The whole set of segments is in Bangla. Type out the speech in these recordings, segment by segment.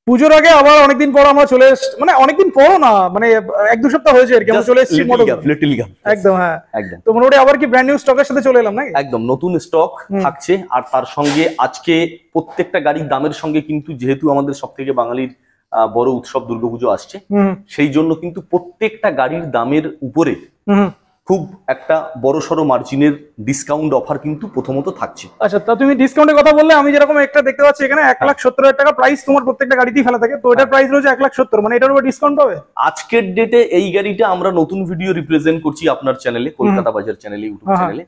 পুজোর আগে আবার অনেকদিন পর আমরা চলে মানে অনেকদিন পরও না, মানে 1-2 সপ্তাহ হয়েছে আর কি আমরা চলে এসেছি লিটল গ্যাপ একদম। হ্যাঁ একদম। তো মোটামুটি আবার কি ব্র্যান্ড নিউ স্টকের সাথে চলে এলাম নাকি? একদম নতুন স্টক থাকছে, আর তার সঙ্গে আজকে প্রত্যেকটা গাড়ির দামের সঙ্গে কিন্তু যেহেতু আমাদের সবথেকে বাঙালির বড় উৎসব দুর্গাপুজো আসছে, সেই জন্য কিন্তু প্রত্যেকটা গাড়ির দামের উপরে খুব একটা বড়সড় মার্জিনের ডিসকাউন্ট অফার কিন্তু প্রথমত থাকছে। আচ্ছা, তা তুমি ডিসকাউন্টের কথা বললে, আমি যেরকম একটা দেখতে পাচ্ছি এখানে 1,70,000 টাকা প্রাইস তোমার প্রত্যেকটা গাড়িতেই ফেলা থাকে, তো এটার প্রাইস রয়েছে 1,70,000, মানে এটার উপর ডিসকাউন্ট পাবে? আজকের ডেটে এই গাড়িটা আমরা নতুন ভিডিও রিপ্রেজেন্ট করছি আপনার চ্যানেলে, কলকাতা বাজার চ্যানেলে, ইউটিউব চ্যানেলে,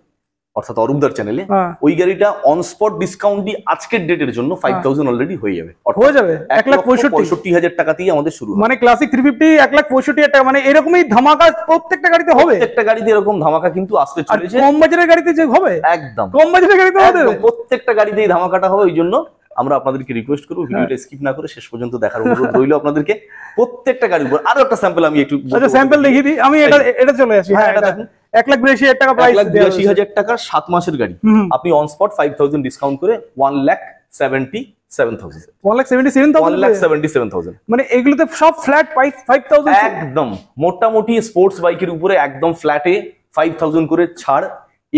অর্থাৎ অরূপদার চ্যানেলে। ওই গাড়িটা অন স্পট ডিসকাউন্ট দিয়ে আজকের ডেটের জন্য 5,000 অলরেডি হয়ে যাবে। 1,65,000 টাকাতেই আমাদের শুরু, মানে ক্লাসিক 350 1,65,000 টাকা, মানে এরকমই ধামাকা প্রত্যেকটা গাড়িতে হবে। প্রত্যেকটা গাড়িতে এরকম ধামাকা কিন্তু আসতে চলেছে। কম বাজারের গাড়িতে যে হবে, একদম কম বাজারের গাড়িতে হবে, প্রত্যেকটা গাড়িতেই ধামাকাটা হবে। ওই জন্য আমরা আপনাদেরকে রিকোয়েস্ট করবো ভিডিওটা স্কিপ না করে শেষ পর্যন্ত দেখার অনুরোধ রইল আপনাদেরকে। প্রত্যেকটা গাড়ির উপর আরো একটা স্যাম্পল আমি একটু স্যাম্পল দেখিয়ে দিই। আমি এটা চলে আসি। হ্যাঁ, এটা দেখুন 1,82,000 টাকা প্রাইস, 1,82,000 টাকার 7 মাসের গাড়ি আপনি অন স্পট 5,000 ডিসকাউন্ট করে 1,77,000 1,77,000 মানে এগুলোতে সব ফ্ল্যাট 5,000 একদম মোটামুটি স্পোর্টস বাইকের উপরে একদম ফ্ল্যাটে 5,000 করে ছাড়।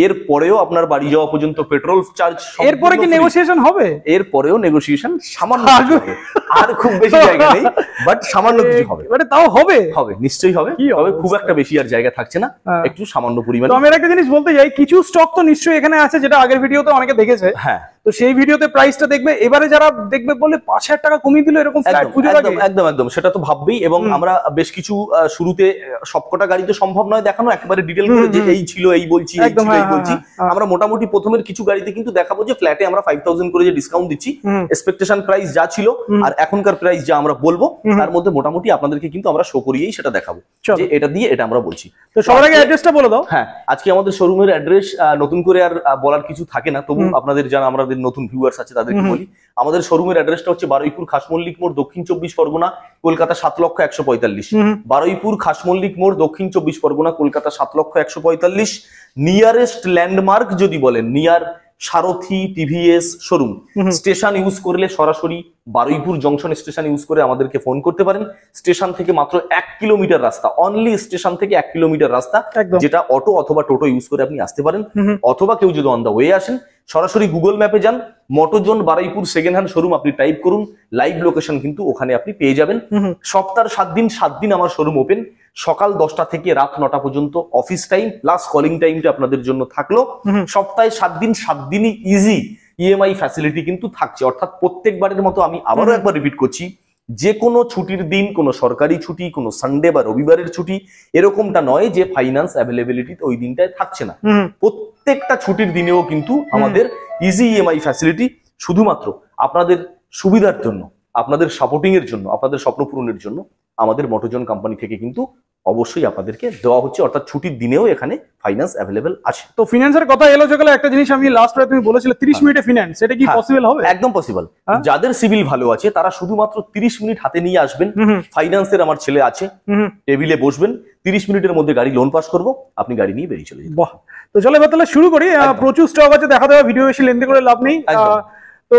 এর পরেও আপনার বাড়ি যাওয়া পর্যন্ত পেট্রোল চার্জ, এরপরে কি নেগোসিয়েশন হবে? এর পরেও নেগোসিয়েশন সামান্য হবে, আর খুব বেশি জায়গা নেই, বাট সামান্য কিছু হবে, মানে তাও হবে, হবে নিশ্চয়ই হবে, তবে খুব একটা বেশি আর জায়গা থাকছে না, একটু সামান্য পরিমাণে। তো আমি একটা জিনিস বলতে চাই, কিছু স্টক তো নিশ্চয়ই এখানে আছে যেটা আগের ভিডিওতে অনেকে দেখেছে। হ্যাঁ, তো সেই ভিডিওতে প্রাইসটা দেখবে, এবারে যারা দেখবে বলে 5,000 টাকা কমিয়ে দিল এরকম ফ্ল্যাট পুজোর আগে, একদম একদম সেটা তো ভাববেই। এবং আমরা বেশ কিছু শুরুতে সবকটা গাড়ি তো সম্ভব নয় দেখানো একেবারে ডিটেইল করে, যে এই ছিল এই বলছি, এই ছিল এই বলছি। আমরা মোটামুটি প্রথমের কিছু গাড়িতে কিন্তু দেখাবো যে ফ্ল্যাটে আমরা 5,000 করে যে ডিসকাউন্ট দিচ্ছি, এক্সপেকটেশন প্রাইস যা ছিল আর এখনকার প্রাইস যা আমরা বলবো তার মধ্যে মোটামুটি আপনাদেরকে কিন্তু আমরা শো করিয়েই সেটা দেখাবো যে এটা দিয়ে এটা আমরা বলছি। তো সবার আগে অ্যাড্রেসটা বলে দাও। হ্যাঁ, আজকে আমাদের শোরুমের অ্যাড্রেস নতুন করে আর বলার কিছু থাকে না, তবু আপনাদের যারা আমাদের নতুন ভিউয়ার্স আছে তাদেরকে বলি, আমাদের শোরুমের অ্যাড্রেসটা হচ্ছে বারুইপুর খাসমল্লিক মোড়, দক্ষিণ 24 পরগনা, কলকাতা 7,145,000। বারুইপুর খাসমল্লিক মোড়, দক্ষিণ 24 পরগনা, কলকাতা 7,145,000। নিয়ারেস্ট ল্যান্ডমার্ক যদি বলেন, নিয়ার সারথি টিভিএস শোরুম স্টেশন ইউজ করলে সরাসরি বারুইপুর জংশন স্টেশন ইউজ করে আমাদেরকে ফোন করতে পারেন। স্টেশন থেকে মাত্র 1 কিলোমিটার রাস্তা, অনলি স্টেশন থেকে 1 কিলোমিটার রাস্তা, যেটা অটো অথবা টোটো ইউজ করে আপনি আসতে পারেন। অথবা কেউ যদি অন দা ওয়ে আসেন, সরাসরি গুগল ম্যাপে যান, মোটরজোন বারুইপুর সেকেন্ড হ্যান্ড শোরুম আপনি টাইপ করুন, লাইভ লোকেশন কিন্তু ওখানে আপনি পেয়ে যাবেন। সপ্তাহে 7 দিন আমার শোরুম ওপেন, সকাল 10টা থেকে রাত 9টা পর্যন্ত অফিস টাইম প্লাস কলিং টাইমটা আপনাদের জন্য থাকলো। সপ্তাহে 7 দিনই ইজি ইএমআই ফ্যাসিলিটি কিন্তু থাকছে, অর্থাৎ প্রত্যেকবারের মতো আমি আবারও একবার রিপিট করছি, যে কোনো ছুটির দিন, কোনো সরকারি ছুটি, কোনো সানডে বা রবিবারের ছুটি এরকমটা নয় যে ফাইন্যান্স অ্যাভেলেবিলিটি ওই দিনটায় থাকছে না। প্রত্যেকটা ছুটির দিনেও কিন্তু আমাদের ইজি ইএমআই ফ্যাসিলিটি শুধুমাত্র আপনাদের সুবিধার জন্য, আপনাদের সাপোর্টিং এর জন্য, আপনাদের স্বপ্ন পূরণের জন্য আমাদের মোটরজোন কোম্পানি থেকে কিন্তু অবশ্যই আপনাদেরকে দেওয়া হচ্ছে, অর্থাৎ ছুটির দিনেও এখানে ফাইন্যান্স অ্যাভেলেবল আছে। তো ফিনান্সের কথা এলো যেগুলো, একটা জিনিস আমি লাস্ট তুমি বলেছিলে 30 মিনিটে ফিনান্স, এটা কি পসিবল হবে? একদম পসিবল। যাদের সিভিল ভালো আছে তারা শুধুমাত্র 30 মিনিট হাতে নিয়ে আসবেন, ফাইন্যান্সের আমার ছেলে আছে, টেবিলে বসবেন, 30 মিনিটের মধ্যে গাড়ি লোন পাস করবো, আপনি গাড়ি নিয়ে বেরিয়ে চলে যাবেন। বাহ, তো চলো এবার তাহলে শুরু করি। প্রচুর স্টক আছে, দেখা দেওয়া ভিডিও বেশি লেন্দি করে লাভ নেই। তো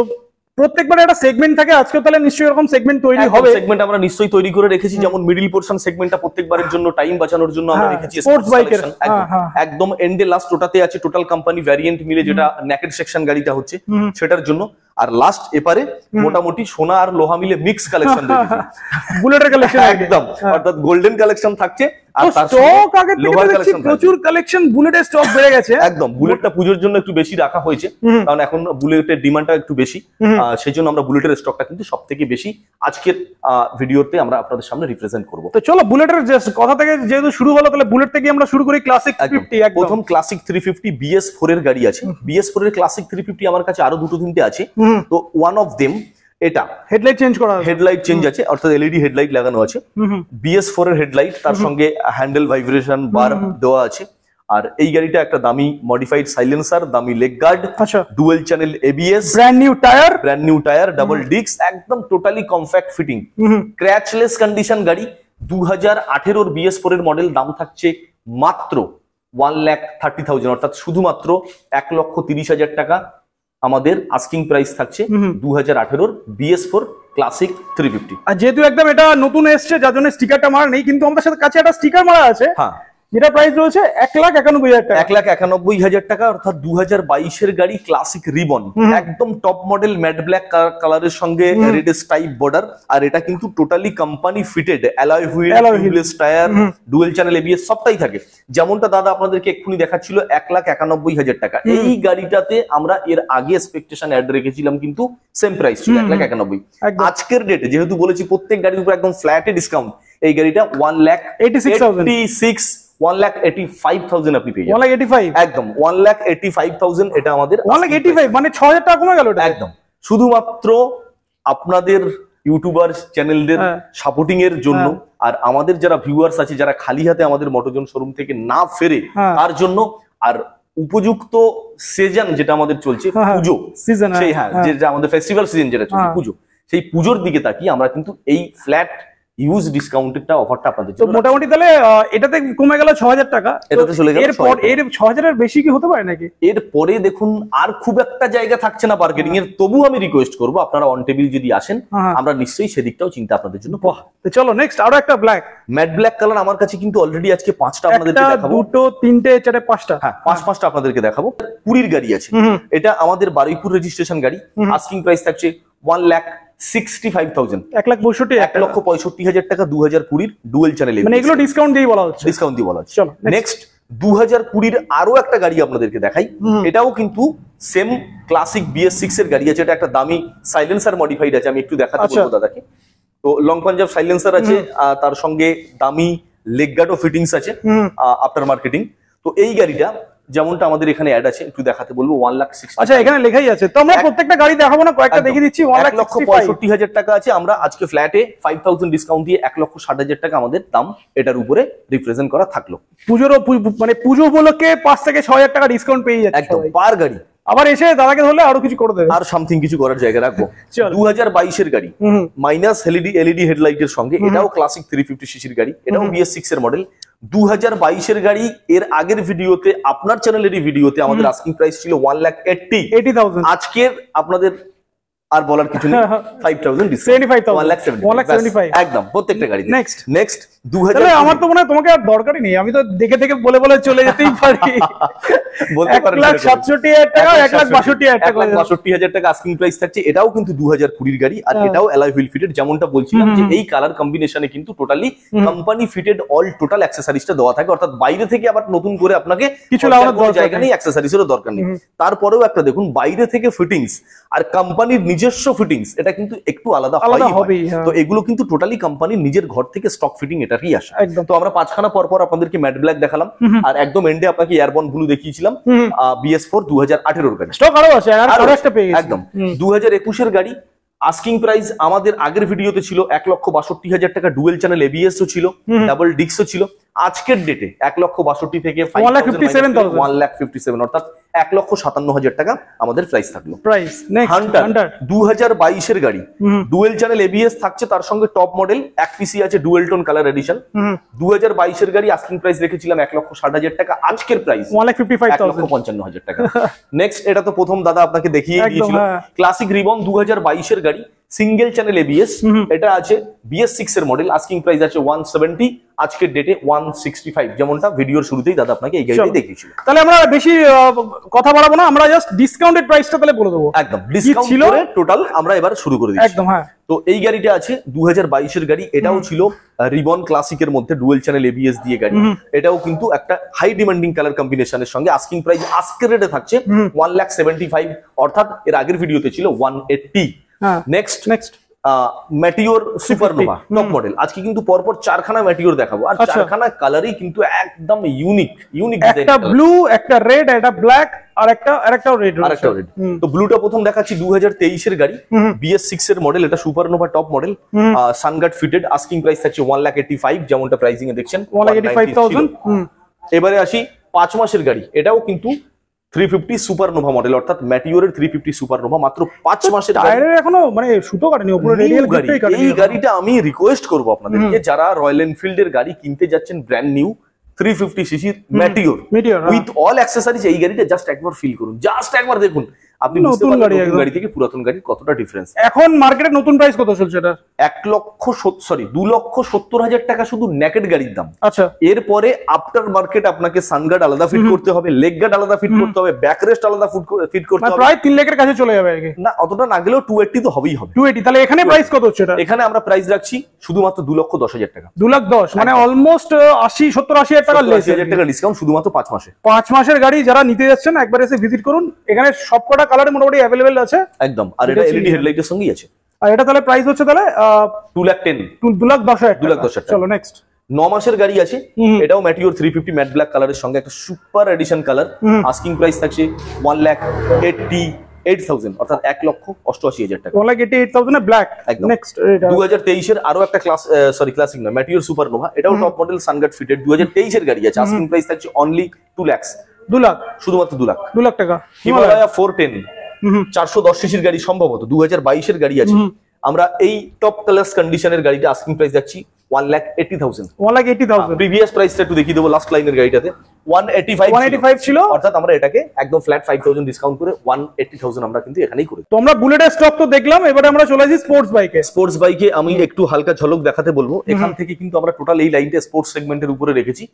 প্রত্যেকবার একটা সেগমেন্ট থাকে, আজকে তাহলে নিশ্চয়ই এরকম সেগমেন্ট তৈরি হবে। সেগমেন্ট আমরা নিশ্চয়ই তৈরি করে রেখেছি, যেমন মিডল পোরশন সেগমেন্টটা প্রত্যেকবারের জন্য টাইম বাঁচানোর জন্য আমরা রেখেছি স্পোর্টস বাইকের একদম এন্ডে লাস্ট ওটাতে আছে টোটাল কোম্পানি ভ্যারিয়েন্ট মিলে, যেটা নেকেড সেকশন গাড়িটা হচ্ছে সেটার জন্য। আর লাস্ট এপারে মোটামুটি সোনা আর লোহা মিলে মিক্স কালেকশন রেখেছি, বুলেটের কালেকশন একদম, অর্থাৎ গোল্ডেন কালেকশন থাকছে। আর স্টক আগে থেকে দেখছি প্রচুর কালেকশন, বুলেটের স্টক বেড়ে গেছে। একদম, বুলেটটা পুজোর জন্য একটু বেশি রাখা হয়েছে, কারণ এখন বুলেটের ডিমান্ডটা একটু বেশি, সেই জন্য আমরা বুলেটের স্টকটা কিন্তু সবথেকে বেশি আজকের ভিডিওতে আমরা আপনাদের সামনে রিপ্রেজেন্ট করব। তো চলো বুলেটের কথা থেকে যেহেতু শুরু হলো, তাহলে বুলেট থেকে আমরা শুরু করি। ক্লাসিক 350, প্রথম ক্লাসিক 350 BS4 এর গাড়ি আছে। BS4 এর ক্লাসিক 350 আমার কাছে আরো 2-3টে আছে। তো ওয়ান অফ দেম এটা হেডলাইট চেঞ্জ করা, হেডলাইট চেঞ্জ আছে, অর্থাৎ এলইডি হেডলাইট লাগানো আছে। BS4 এর হেডলাইট, তার সঙ্গে হ্যান্ডেল ভাইব্রেশন বার দেওয়া আছে। আর এই গাড়িটা একটা দামি মডিফাইড সাইলেন্সার, দামি leg guard, dual channel ABS, brand new tyre, double disc, একদম totally compact fitting, scratchless condition গাড়ি। 2018 এর BS4 এর মডেল, দাম থাকছে মাত্র 1,30,000, অর্থাৎ শুধুমাত্র 1,30,000 টাকা আমাদের আস্কিং প্রাইস থাকছে 2018 BS4 ক্লাসিক 350। আর যেহেতু একদম এটা নতুন এসছে যার জন্য স্টিকারটা মারা নেই, কিন্তু আমাদের সাথে কাছে একটা স্টিকার মারা আছে, হ্যাঁ, যেটা প্রাইস রয়েছে 1,91,000 টাকা। 1,91,000 টাকা, অর্থাৎ 2022-এর গাড়ি, ক্লাসিক রিবন, একদম টপ মডেল ম্যাট ব্ল্যাক কালারের সঙ্গে রেড স্ট্রাইপ বর্ডার। আর এটা কিন্তু totally company fitted, alloy wheel, tubeless tyre, dual channel ABS সবটাই থাকে। যেমনটা দাদা আপনাদেরকে এক্ষুনি দেখাচ্ছিল 1,91,000 টাকা। এই গাড়িটাতে আমরা এর আগে এক্সপেকটেশন অ্যাড রেখেছিলাম, কিন্তু সেম প্রাইস ছিল 1,91,000। আজকের ডেটে যেহেতু বলেছি প্রত্যেক গাড়ির উপর একদম ফ্ল্যাটে ডিসকাউন্ট, এই গাড়িটা 1,86,000 আপনি পেয়ে যাবেন। 1,85,000 একদম 1,85,000, এটা আমাদের 1,85,000 মানে 6,000 টাকা কমে গেল এটা। একদম শুধুমাত্র আপনাদের ইউটিউবার চ্যানেলদের সাপোর্টিং এর জন্য, আর আমাদের যারা ভিউয়ার্স আছে যারা খালি হাতে আমাদের মোটরজন শোরুম থেকে না ফেরে তার জন্য, আর উপযুক্ত সিজন যেটা আমাদের চলছে পুজো সিজন, সেই যেটা আমাদের ফেস্টিভ্যাল সিজন যেটা চলছে পুজো, সেই পুজোর দিকে তাকিয়ে আমরা কিন্তু এই ফ্ল্যাট ইউজ ডিসকাউন্টেডটা অফারটা আপনাদের জন্য। মোটামুটি তাহলে এটাতে কমে গেল 6,000 টাকা, এটাতে চলে গেল। এরপর এর 6,000 এর বেশি কি হতে পারে নাকি? এরপরে দেখুন আর খুব একটা জায়গা থাকছে না মার্কেটিং এর, তবু আমি রিকোয়েস্ট করবো আপনারা অন টেবিল যদি আসেন, আমরা নিশ্চয়ই সেদিকটাও চিন্তা আপনাদের জন্য। তো চলো নেক্সট আরো একটা ব্ল্যাক, ম্যাট ব্ল্যাক কালার আমার কাছে কিন্তু অলরেডি আজকে 5টা আপনাদেরকে দেখাবো। 2, 3, 4, 5টা, হ্যাঁ 5টা আপনাদেরকে দেখাবো। পুরীর গাড়ি আছে, এটা আমাদের বারুইপুর রেজিস্ট্রেশন গাড়ি। আস্কিং প্রাইস থাকছে 1,65,000, 1,65,000 টাকা। 2020 ডুয়েল চ্যানেল, মানে এগুলো ডিসকাউন্ট দিয়ে বলা হচ্ছে, ডিসকাউন্ট দিয়ে বলা হচ্ছে। নেক্সট 2020 আরো একটা গাড়ি আপনাদেরকে দেখাই, এটাও কিন্তু সেম ক্লাসিক BS6 এর গাড়ি আছে। এটা একটা দামি সাইলেন্সার মডিফাইড আছে, আমি একটু দেখাতে বলবো দাদাকে। তো লং পাঞ্জাব সাইলেন্সার আছে, তার সঙ্গে দামি লেগ গার্ডও ফিটিংস আছে আফটার মার্কেটিং। তো এই গাড়িটা যেমনটা আমাদের এখানে অ্যাড আছে, একটু দেখাতে বলবো 1,60,000। আচ্ছা এখানে লেখাই আছে, তো আমরা প্রত্যেকটা গাড়ি দেখাবো না, কয়েকটা দেখিয়ে দিচ্ছি। 1,65,000 টাকা আছে। আমরা আজকে ফ্ল্যাটে 5,000 ডিসকাউন্ট দিয়ে 1,60,000 টাকা আমাদের দাম এটার উপরে রিপ্রেজেন্ট করা থাকলো। পুজোরও মানে পুজো উপলক্ষে 5 থেকে 6,000 টাকা ডিসকাউন্ট পেয়ে যাচ্ছে একদম পার গাড়ি। আবার এসে দাদাকে ধরলে আরো কিছু করে দেবে, আর সামথিং কিছু করার জায়গা রাখবো। 2022-এর গাড়ি, মাইনাস এলইডি হেডলাইটের সঙ্গে, এটাও ক্লাসিক 350 সিসির গাড়ি, এটাও BS6 এর মডেল। 2022-এর গাড়ি, এর আগের ভিডিওতে আপনার চ্যানেলেরই ভিডিওতে আমাদের আস্কিং প্রাইস ছিল 1,80,000। আজকের আপনাদের আর বলার কিছু নেই, 5,000 ডিসকাউন্ট, 1,75,000 একদম প্রত্যেকটা গাড়ি। নেক্সট 2000, আমার তো মনে হয় তোমাকে আর দরকারই নেই, আমি তো দেখে দেখে বলে বলে চলে যেতেই পারি। 1,67,000 টাকা, 1,62,000 টাকা, 1,62,000 টাকা আস্কিং প্রাইস থাকছে। এটাও কিন্তু 2020 গাড়ি, আর এটাও অ্যালয় হুইল ফিটেড। যেমনটা বলছিলাম যে এই কালার কম্বিনেশনে কিন্তু totally company fitted all total অ্যাক্সেসরিজটা দেওয়া থাকে, অর্থাৎ বাইরে থেকে আবার নতুন করে আপনাকে কিছু লাগানোর জায়গা নেই, অ্যাক্সেসরিজেরও দরকার নেই। তারপরেও একটা দেখুন, বাইরে থেকে ফিটিংস আর কোম্পানির নিজস্ব ফিটিংস, এটা কিন্তু একটু আলাদা হবে। তো এগুলো কিন্তু টোটালি কোম্পানির নিজের ঘর থেকে স্টক ফিটিং এটারই আসে। তো আমরা 5খানা পর আপনাদেরকে ম্যাট ব্ল্যাক দেখালাম, আর একদম এন্ডে আপনাকে এয়ারবর্ন ব্লু দেখিয়েছিলাম, BS4 2018 গাড়ি। স্টক আরো আছে, আরো একটা পেয়ে গেছি। একদম 2021-এর গাড়ি। আস্কিং প্রাইস আমাদের আগের ভিডিওতে ছিল 1,62,000 টাকা, ডুয়েল চ্যানেল ABS ও ছিল, ডাবল ডিস্কও ছিল। আজকের ডেটে 1,62,000 থেকে 1,57,000, অর্থাৎ 1,57,000 টাকা আমাদের প্রাইস থাকলো। হান্টার 2022-এর গাড়ি, ডুয়েল চ্যানেল ABS থাকছে, তার সঙ্গে টপ মডেল 1 পিসি আছে, ডুয়েল টোন কালার এডিশন। 2022-এর গাড়ি, আস্কিং প্রাইস রেখেছিলাম 1,60,000 টাকা, আজকের প্রাইস 1,55,000 টাকা। নেক্সট, এটা তো প্রথম দাদা আপনাকে দেখিয়ে দিয়েছিল, ক্লাসিক রিবন 2022-এর গাড়ি, সিঙ্গেল চ্যানেল ABS, এটা আছে BS6 এর মডেল, আস্কিং প্রাইস আছে 170, আজকের ডেটে 165, যেমনটা ভিডিওর শুরুতেই দাদা আপনাকে এই গাড়িটাই দেখিয়েছিল। তাহলে আমরা বেশি কথা বাড়াবো না, আমরা জাস্ট ডিসকাউন্টেড প্রাইসটা তাহলে বলে দেবো। একদম ডিসকাউন্ট করে টোটাল আমরা এবার শুরু করে দিচ্ছি। একদম হ্যাঁ। তো এই গাড়িটা আছে 2022-এর গাড়ি, এটাও ছিল রিবন ক্লাসিকের মধ্যে ডুয়েল চ্যানেল ABS দিয়ে গাড়ি। এটাও কিন্তু একটা হাই ডিমান্ডিং কালার কম্বিনেশনের সঙ্গে আস্কিং প্রাইস আজকের রেটে থাকছে 1,75,000, অর্থাৎ এর আগের ভিডিওতে ছিল 180। Next Meteor supernova top model, আজকে কিন্তু পরপর 4খানা ম্যাটিওর দেখাবো, আর 4খানা কালারই কিন্তু একদম ইউনিক। একটা ব্লু, একটা রেড, একটা ব্ল্যাক, আর একটা রেড। তো ব্লুটা প্রথম দেখাচ্ছি 2023-এর গাড়ি, BS6 এর মডেল, এটা Supernova top model, sun guard fitted, asking price থাকছে 1,85,000, যেমনটা প্রাইসিং এ দেখছেন 1,85,000। এবারে আসি 5 মাসের গাড়ি, এটাও কিন্তু 350 সুপারনোভা মডেল, অর্থাৎ ম্যাটিওরের 350 সুপারনোভা, মাত্র 5 মাসের গাড়ি, এখনো মানে সুতো কাটেনি, উপরে রেডিয়াল গ্রিপটাই কাটেনি। এই গাড়িটা আমি রিকোয়েস্ট করব আপনাদেরকে, যারা রয়্যাল এনফিল্ডের গাড়ি কিনতে যাচ্ছেন brand new 350 CC Meteor with all accessories, এই গাড়িটা জাস্ট একবার ফিল করুন, জাস্ট একবার দেখুন, আপনি বুঝতে নতুন পারবেন গাড়ি নতুন একদম। গাড়ি থেকে পুরাতন গাড়ির কতটা ডিফারেন্স। এখন মার্কেটে নতুন প্রাইস কত চলছে এটা? 2,70,000 টাকা শুধু নেকেড গাড়ির দাম। আচ্ছা, এরপরে আফটার মার্কেট আপনাকে সানগার্ড আলাদা ফিট করতে হবে, লেগ গার্ড আলাদা ফিট করতে হবে, ব্যাক রেস্ট আলাদা ফিট করতে মানে হবে। প্রায় 3 লাখের কাছে চলে যাবে আর কি। না অতটা না গেলেও 280 তো হবেই হবে। 280, তাহলে এখানে প্রাইস কত হচ্ছে এটা? এখানে আমরা প্রাইস রাখছি শুধুমাত্র 2,10,000 টাকা। 2,10,000, মানে অলমোস্ট 80-70,000 টাকা লেস। 80,000 টাকা ডিসকাউন্ট শুধুমাত্র 5 মাসে। 5 মাসের গাড়ি যারা নিতে যাচ্ছেন একবার এসে ভিজিট করুন, এখানে সবকটা কালারে মোটামুটি অ্যাভেলেবেল আছে একদম। আর এটা এলইডি হেডলাইটের সঙ্গেই আছে। আর এটা তাহলে প্রাইস হচ্ছে তাহলে 2,10,000 2,10,000 2,10,000 চলো নেক্সট। 9 মাসের গাড়ি আছে, এটাও ম্যাটিওর 350 ম্যাট ব্ল্যাক কালারের সঙ্গে একটা super addition colour. Asking price থাকছে 1,88,000 অর্থাৎ 1,88,000 টাকা। 1,88,000 এ ব্ল্যাক। একদম। নেক্সট এটা 2023 এর আরো একটা ক্লাসিক না ম্যাটিওর সুপারনোভা, এটাও টপ মডেল সানগার্ড ফিটেড 2023 এর গাড়ি আছে। আস্কিং প্রাইস থাকছে অনলি 2 লাখ, 2 লাখ, শুধুমাত্র 2 লাখ। 2 লাখ টাকা। হিমালয়া 410 410 সিসির গাড়ি, সম্ভবত 2022 এর গাড়ি আছে। আমরা এই টপ ক্লাস কন্ডিশনের গাড়িটা আস্কিং প্রাইস যাচ্ছি 1,80,000। 1,80,000 প্রিভিয়াস প্রাইসটা একটু দেখিয়ে দেবো লাস্ট লাইনের গাড়িটাতে 185 ছিল। অর্থাৎ আমরা এটাকে একদম ফ্ল্যাট 5,000 ডিসকাউন্ট করে 180,000 আমরা কিন্তু এখানেই করি। তো আমরা বুলেটের স্টক তো দেখলাম, এবারে আমরা চলে আসি স্পোর্টস বাইকে। স্পোর্টস বাইকে আমি একটু হালকা ঝলক দেখাতে বলবো। এখান থেকে কিন্তু আমরা টোটাল এই লাইনটা স্পোর্টস সেগমেন্টের উপরে রেখেছি,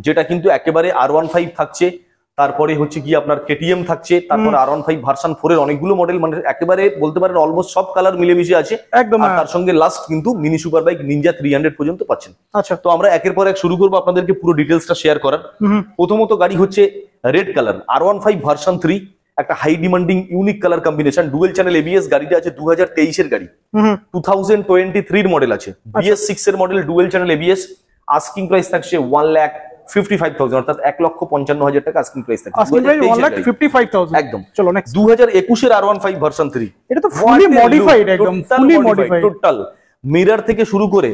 যেটা কিন্তু একেবারে R15 থাকছে, তারপরে হচ্ছে কি আপনার কেটিএম থাকছে, তারপরে R15 ভার্সন 4 এর অনেকগুলো মডেল, মানে একেবারে বলতে পারেন অলমোস্ট সব কালার মিলেমিশে আছে একদম। আর তার সঙ্গে লাস্ট কিন্তু মিনি সুপার বাইক নিনজা 300 পর্যন্ত পাচ্ছেন। আচ্ছা, তো আমরা একের পর এক শুরু করবো আপনাদেরকে পুরো ডিটেলসটা শেয়ার করার। প্রথমত গাড়ি হচ্ছে রেড কালার R15 ভার্সন 3, একটা high demanding unique colour combination, dual channel ABS. গাড়িটা আছে 2023 এর গাড়ি, 2023 এর মডেল আছে, BS6 এর model, dual channel ABS. Asking price থাকছে 1,55,000 অর্থাৎ 1,55,000 টাকা আস্কিং প্রাইস থাকছে। আজকে প্রাইস 1,55,000 একদম। চলো নেক্সট। 2021 এর R15 ভার্সন 3, এটা তো ফুলি মডিফাইড, একদম ফুলি মডিফাইড। টোটাল মিরর থেকে শুরু করে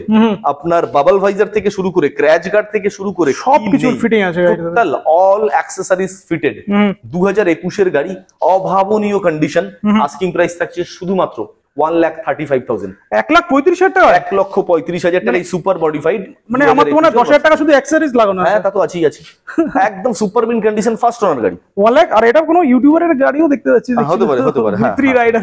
আপনার বাবল ভাইজার থেকে শুরু করে ক্র্যাচ গার্ড থেকে শুরু করে সবকিছুর ফিটিং আছে গাড়িতে। Total all accessories fitted. 2021 এর গাড়ি, অভাবনীয় কন্ডিশন। আস্কিং প্রাইস থাকছে শুধুমাত্র 1,35,000, 1,35,000 টাকা। 1,35,000 টাকা এই সুপার মডিফাইড। মানে আমার তো মনে হয় 10,000 টাকা শুধু অ্যাক্সেসরিজ লাগানো আছে। হ্যাঁ তা তো আছেই আছে, একদম super mint condition first owner গাড়ি। 1 লাখ। আর এটা কোনো ইউটিউবারের গাড়িও দেখতে যাচ্ছি। হতে পারে হতে পারে, হ্যাঁ, থ্রি রাইডার।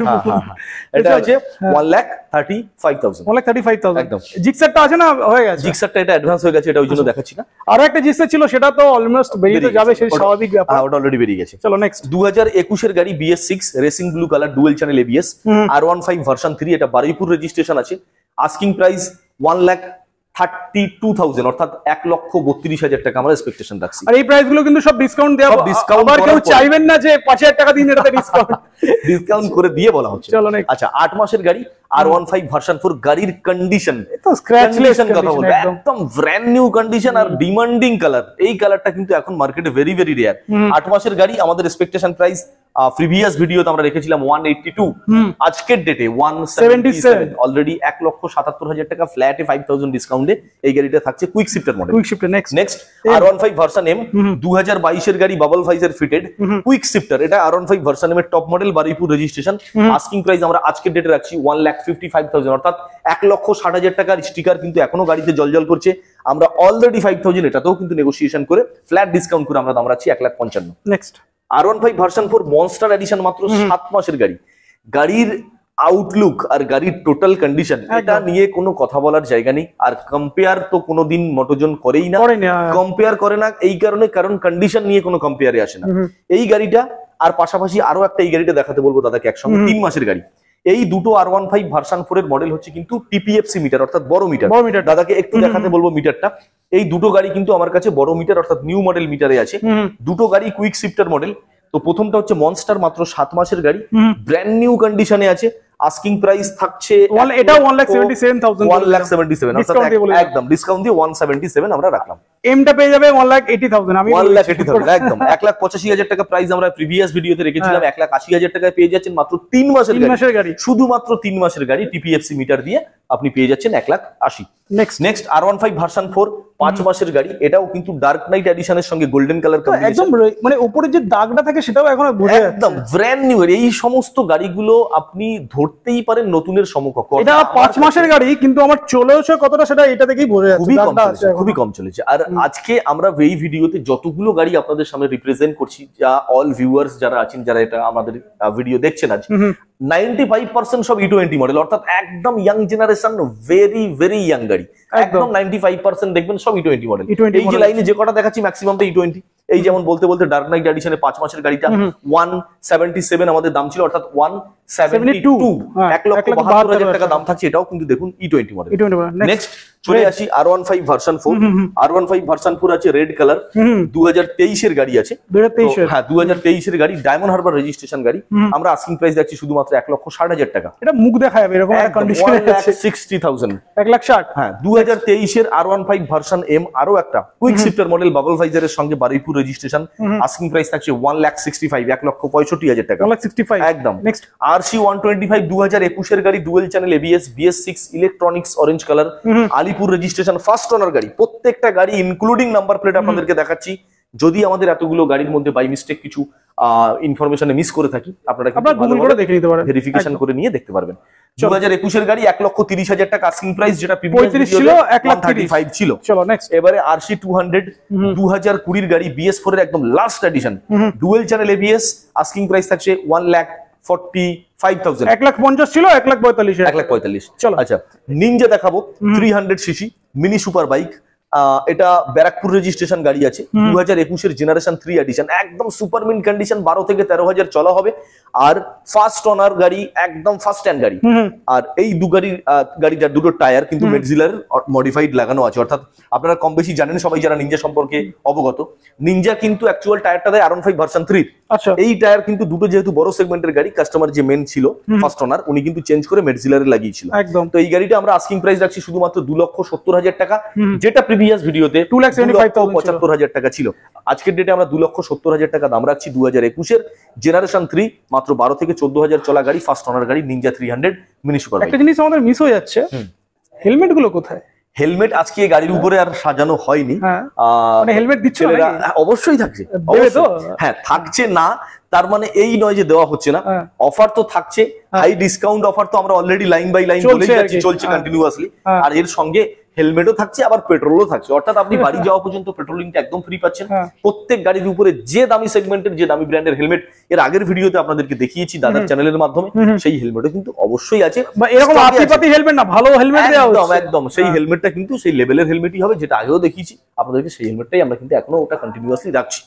এটা আছে 1,35,000। 1,35,000 একদম। জিক্সারটা আছে না, হয়ে গেছে। জিক্সারটা এটা অ্যাডভান্স হয়ে গেছে, এটা ওই জন্য দেখাচ্ছি না। আর একটা জিক্সার ছিল, সেটা তো অলমোস্ট বেরিয়ে তো যাবে, সেই স্বাভাবিক ব্যাপার। ওটা অলরেডি বেরিয়ে গেছে। চলো নেক্সট। 2021 এর গাড়ি BS6 racing blue colour, dual channel ABS, R15 version 3, এটা বারুইপুর রেজিস্ট্রেশন আছে। আস্কিং প্রাইস 1,32,000 অর্থাৎ 1,32,000 টাকা আমরা এক্সপেকটেশন রাখছি। আর এই প্রাইস গুলো কিন্তু সব ডিসকাউন্ট দেওয়া, সব discount আবার কেউ করার পরে। চাইবেন না যে 5,000 টাকা দিন এটাতে ডিসকাউন্ট। ডিসকাউন্ট করে দিয়ে বলা হচ্ছে। চলো next। আচ্ছা 8 মাসের গাড়ি, R15 ভার্সন 4, গাড়ির কন্ডিশন তো স্ক্র্যাচলেস কথা বলবো, একদম। একদম ব্র্যান্ড নিউ কন্ডিশন আর ডিমান্ডিং কালার। এই কালারটা কিন্তু এখন মার্কেটে ভেরি ভেরি রেয়ার। 8 মাসের গাড়ি, আমাদের এক্সপেকটেশন প্রাইস প্রিভিয়াস ভিডিওতে আমরা রেখেছিলাম 182, আজকের ডেটে 177, অলরেডি 1,77,000 টাকা ফ্ল্যাটে 5,000 ডিসকাউন্টে এই গাড়িটা থাকছে quick shifter model. Quick shift next. Next R15 version M, 2022 এর গাড়ি, bubble visor fitted, quick shifter. এটা R15 ভার্সন M এর top model, Baruipur registration. Asking price আমরা আজকের ডেটে রাখছি 1,55,000 অর্থাৎ 1,60,000 টাকার স্টিকার কিন্তু এখনো গাড়িতে জলজল করছে। আমরা অলরেডি 5,000 এটাতেও কিন্তু নেগোসিয়েশন করে ফ্ল্যাট ডিসকাউন্ট করে আমরা দাম রাখছি 1,55,000। Next. R15 version 4 monster addition, মাত্র 7 মাসের গাড়ি। গাড়ির আউটলুক আর গাড়ির টোটাল কন্ডিশন, এটা নিয়ে কোনো কথা বলার জায়গা নেই। আর কম্পেয়ার তো কোনোদিন মোটোজন করেই না, কম্পেয়ার করে না এই কারণে, কারণ কন্ডিশন নিয়ে কোনো কম্পেয়ারে আসে না এই গাড়িটা। আর পাশাপাশি আরো একটা এই গাড়িটা দেখাতে বলবো দাদাকে একসঙ্গে, 3 মাসের গাড়ি। এই দুটো R15 ভার্সন 4 এর মডেল হচ্ছে কিন্তু TPFC মিটার অর্থাৎ বড় মিটার। দাদাকে একটু দেখাতে বলবো মিটারটা। এই দুটো গাড়ি কিন্তু আমার কাছে বড় মিটার অর্থাৎ নিউ মডেল মিটারে আছে। দুটো গাড়ি কুইক শিফটার মডেল। তো প্রথমটা হচ্ছে মনস্টার, মাত্র 7 মাসের গাড়ি, ব্র্যান্ড নিউ কন্ডিশনে আছে। আস্কিং প্রাইস থাকছে এটা 1,77,000, 1,77,000 একদম ডিসকাউন্ট দিয়ে 177 আমরা রাখলাম। এমটা পেয়ে যাবে 1,80,000। আমি 1,80,000 একদম 1,85,000 টাকা প্রাইস আমরা প্রিভিয়াস ভিডিওতে রেখেছিলাম। 1,80,000 টাকায় পেয়ে যাচ্ছেন মাত্র 3 মাসের গাড়ি। শুধুমাত্র 3 মাসের গাড়ি TPFC মিটার দিয়ে আপনি পেয়ে যাচ্ছেন 1,80,000। নেক্সট R15 ভার্সন 4 5 মাসের গাড়ি, এটাও কিন্তু ডার্ক নাইট এডিশনের সঙ্গে গোল্ডেন কালার একদম, মানে উপরে যে দাগটা থাকে সেটাও এখন বোঝা যাচ্ছে, একদম ব্র্যান্ড নিউ। এই সমস্ত গাড়িগুলো আপনি ধরতে ধরতেই পারেন নতুনের সমকক্ষ। এটা 5 মাসের গাড়ি, কিন্তু আমার চলেছে কতটা সেটা এটা দেখেই বোঝা যাচ্ছে, খুবই কম চলেছে। আর আজকে আমরা এই ভিডিওতে যতগুলো গাড়ি আপনাদের সামনে রিপ্রেজেন্ট করছি, যা অল ভিউয়ার্স যারা আছেন, যারা এটা আমাদের ভিডিও দেখছেন আজ, 95% সব E20 মডেল, অর্থাৎ একদম young generation, very very young গাড়ি, একদম 95% দেখবেন সব E20 মডেল। এই যে লাইনে যে কটা দেখাচ্ছি ম্যাক্সিমাম তো E20। এই যেমন বলতে বলতে ডার্ক নাইট এডিশনে 5 মাসের গাড়িটা 177 আমাদের দাম ছিল, অর্থাৎ 172, 1,72,000 টাকা দাম থাকছে। এটাও কিন্তু দেখুন E20 মডেল। নেক্সট চলে আসি R15 ভার্সন 4। R15 ভার্সন 4 আছে রেড কালার, 2023 এর গাড়ি আছে। 2023 হ্যাঁ 2023 এর গাড়ি, ডায়মন্ড হারবার রেজিস্ট্রেশন গাড়ি। আমরা আস্কিং প্রাইস দেখছি শুধুমাত্র 1,60,000 টাকা। এটা মুখ দেখা যাবে এরকম একটা কন্ডিশনে আছে, 1,60,000, 1,60,000। হ্যাঁ 2023 এর R15 ভার্সন M, আরো একটা কুইক শিফটার মডেল, বাবল ভাইজারের সঙ্গে বারুইপুর রেজিস্ট্রেশন। আস্কিং প্রাইস থাকছে 1,65,000, 1,65,000 টাকা, 1,65,000 একদম। নেক্সট RC 125 2021 এর গাড়ি, dual channel ABS, BS6 electronics, orange colour, Alipur registration, first owner গাড়ি। প্রত্যেকটা গাড়ি ইনক্লুডিং নাম্বার প্লেট আপনাদেরকে দেখাচ্ছি। যদি আমাদের এতগুলো গাড়ির মধ্যে বাই মিস্টেক কিছু ইনফরমেশনে মিস করে থাকি, আপনারা গুগল করে দেখে নিতে পারেন, ভেরিফিকেশন করে নিয়ে দেখতে পারবেন। 2021 এর গাড়ি 1,30,000 টাকা আস্কিং প্রাইস, যেটা 35 ছিল, 1,35,000 ছিল। চলো নেক্সট। এবারে RC 200 2020 এর গাড়ি, BS4 এর একদম last addition, dual channel ABS, asking price থাকছে 1,45,000, 1,50,000 ছিল, 1,45,000, 1,45,000। চলো আচ্ছা, নিনজা দেখাবো 300 সিসি মিনি সুপার বাইক। এটা ব্যারাকপুর রেজিস্ট্রেশন গাড়ি আছে, 2021 এর জেনারেশন 3 এডিশন, একদম সুপার মিন্ট কন্ডিশন, 12 থেকে 13,000 চলা হবে। আর ফার্স্ট ওনার গাড়ি, একদম ফার্স্ট হ্যান্ড গাড়ি। আর এই গাড়িটার দুটো টায়ার কিন্তু মেডজিলার মডিফাইড লাগানো আছে, অর্থাৎ আপনারা কম বেশি জানেন সবাই যারা নিনজা সম্পর্কে অবগত। নিনজা কিন্তু অ্যাকচুয়াল টায়ারটা দেয় R15 ভার্সন 3। আচ্ছা, এই টায়ার কিন্তু দুটো যেহেতু বড় সেগমেন্টের গাড়ি, কাস্টমার যে মেন ছিল ফার্স্ট ওনার, উনি কিন্তু চেঞ্জ করে মেডজিলারে লাগিয়েছিল একদম। তো এই গাড়িটা আমরা আস্কিং প্রাইস রাখছি শুধুমাত্র 2,70,000 টাকা, যেটা প্রিভিয়াস ভিডিওতে 2,75,000 টাকা ছিল। আজকের ডেটে আমরা 2,70,000 টাকা দাম রাখছি 2021 এর জেনারেশন 3, মাত্র 12 থেকে 14,000 চলা গাড়ি, ফার্স্ট ওনার গাড়ি, নিনজা 300 মিনি সুপার। একটা জিনিস আমাদের মিস হয়ে যাচ্ছে, হেলমেট গুলো কোথায়? হেলমেট আজকে গাড়ির উপরে আর সাজানো হয়নি। মানে হেলমেট দিচ্ছে না? অবশ্যই থাকছে, হ্যাঁ থাকছে না, তার মানে এই নয় যে দেওয়া হচ্ছে না। অফার তো থাকছে, হাই ডিসকাউন্ট অফার তো আমরা অলরেডি লাইন বাই লাইন বলেই যাচ্ছি, চলছে কন্টিনিউয়াসলি। আর এর সঙ্গে হেলমেটও থাকছে, আবার পেট্রোলও থাকছে, অর্থাৎ আপনি বাড়ি যাওয়া পর্যন্ত পেট্রোলিংটা একদম ফ্রি পাচ্ছেন। প্রত্যেক গাড়ির উপরে যে দামি সেগমেন্টের, যে দামি ব্র্যান্ডের হেলমেট এর আগের ভিডিওতে আপনাদেরকে দেখিয়েছি দাদার চ্যানেলের মাধ্যমে, সেই হেলমেটও কিন্তু অবশ্যই আছে। এরকম আতিপাতি হেলমেট না, ভালো হেলমেট দেওয়া হচ্ছে একদম একদম। সেই হেলমেটটা কিন্তু সেই লেভেলের হেলমেটই হবে, যেটা আগেও দেখিয়েছি আপনাদেরকে, সেই হেলমেটটাই আমরা কিন্তু এখনো ওটা কন্টিনিউয়াসলি রাখছি।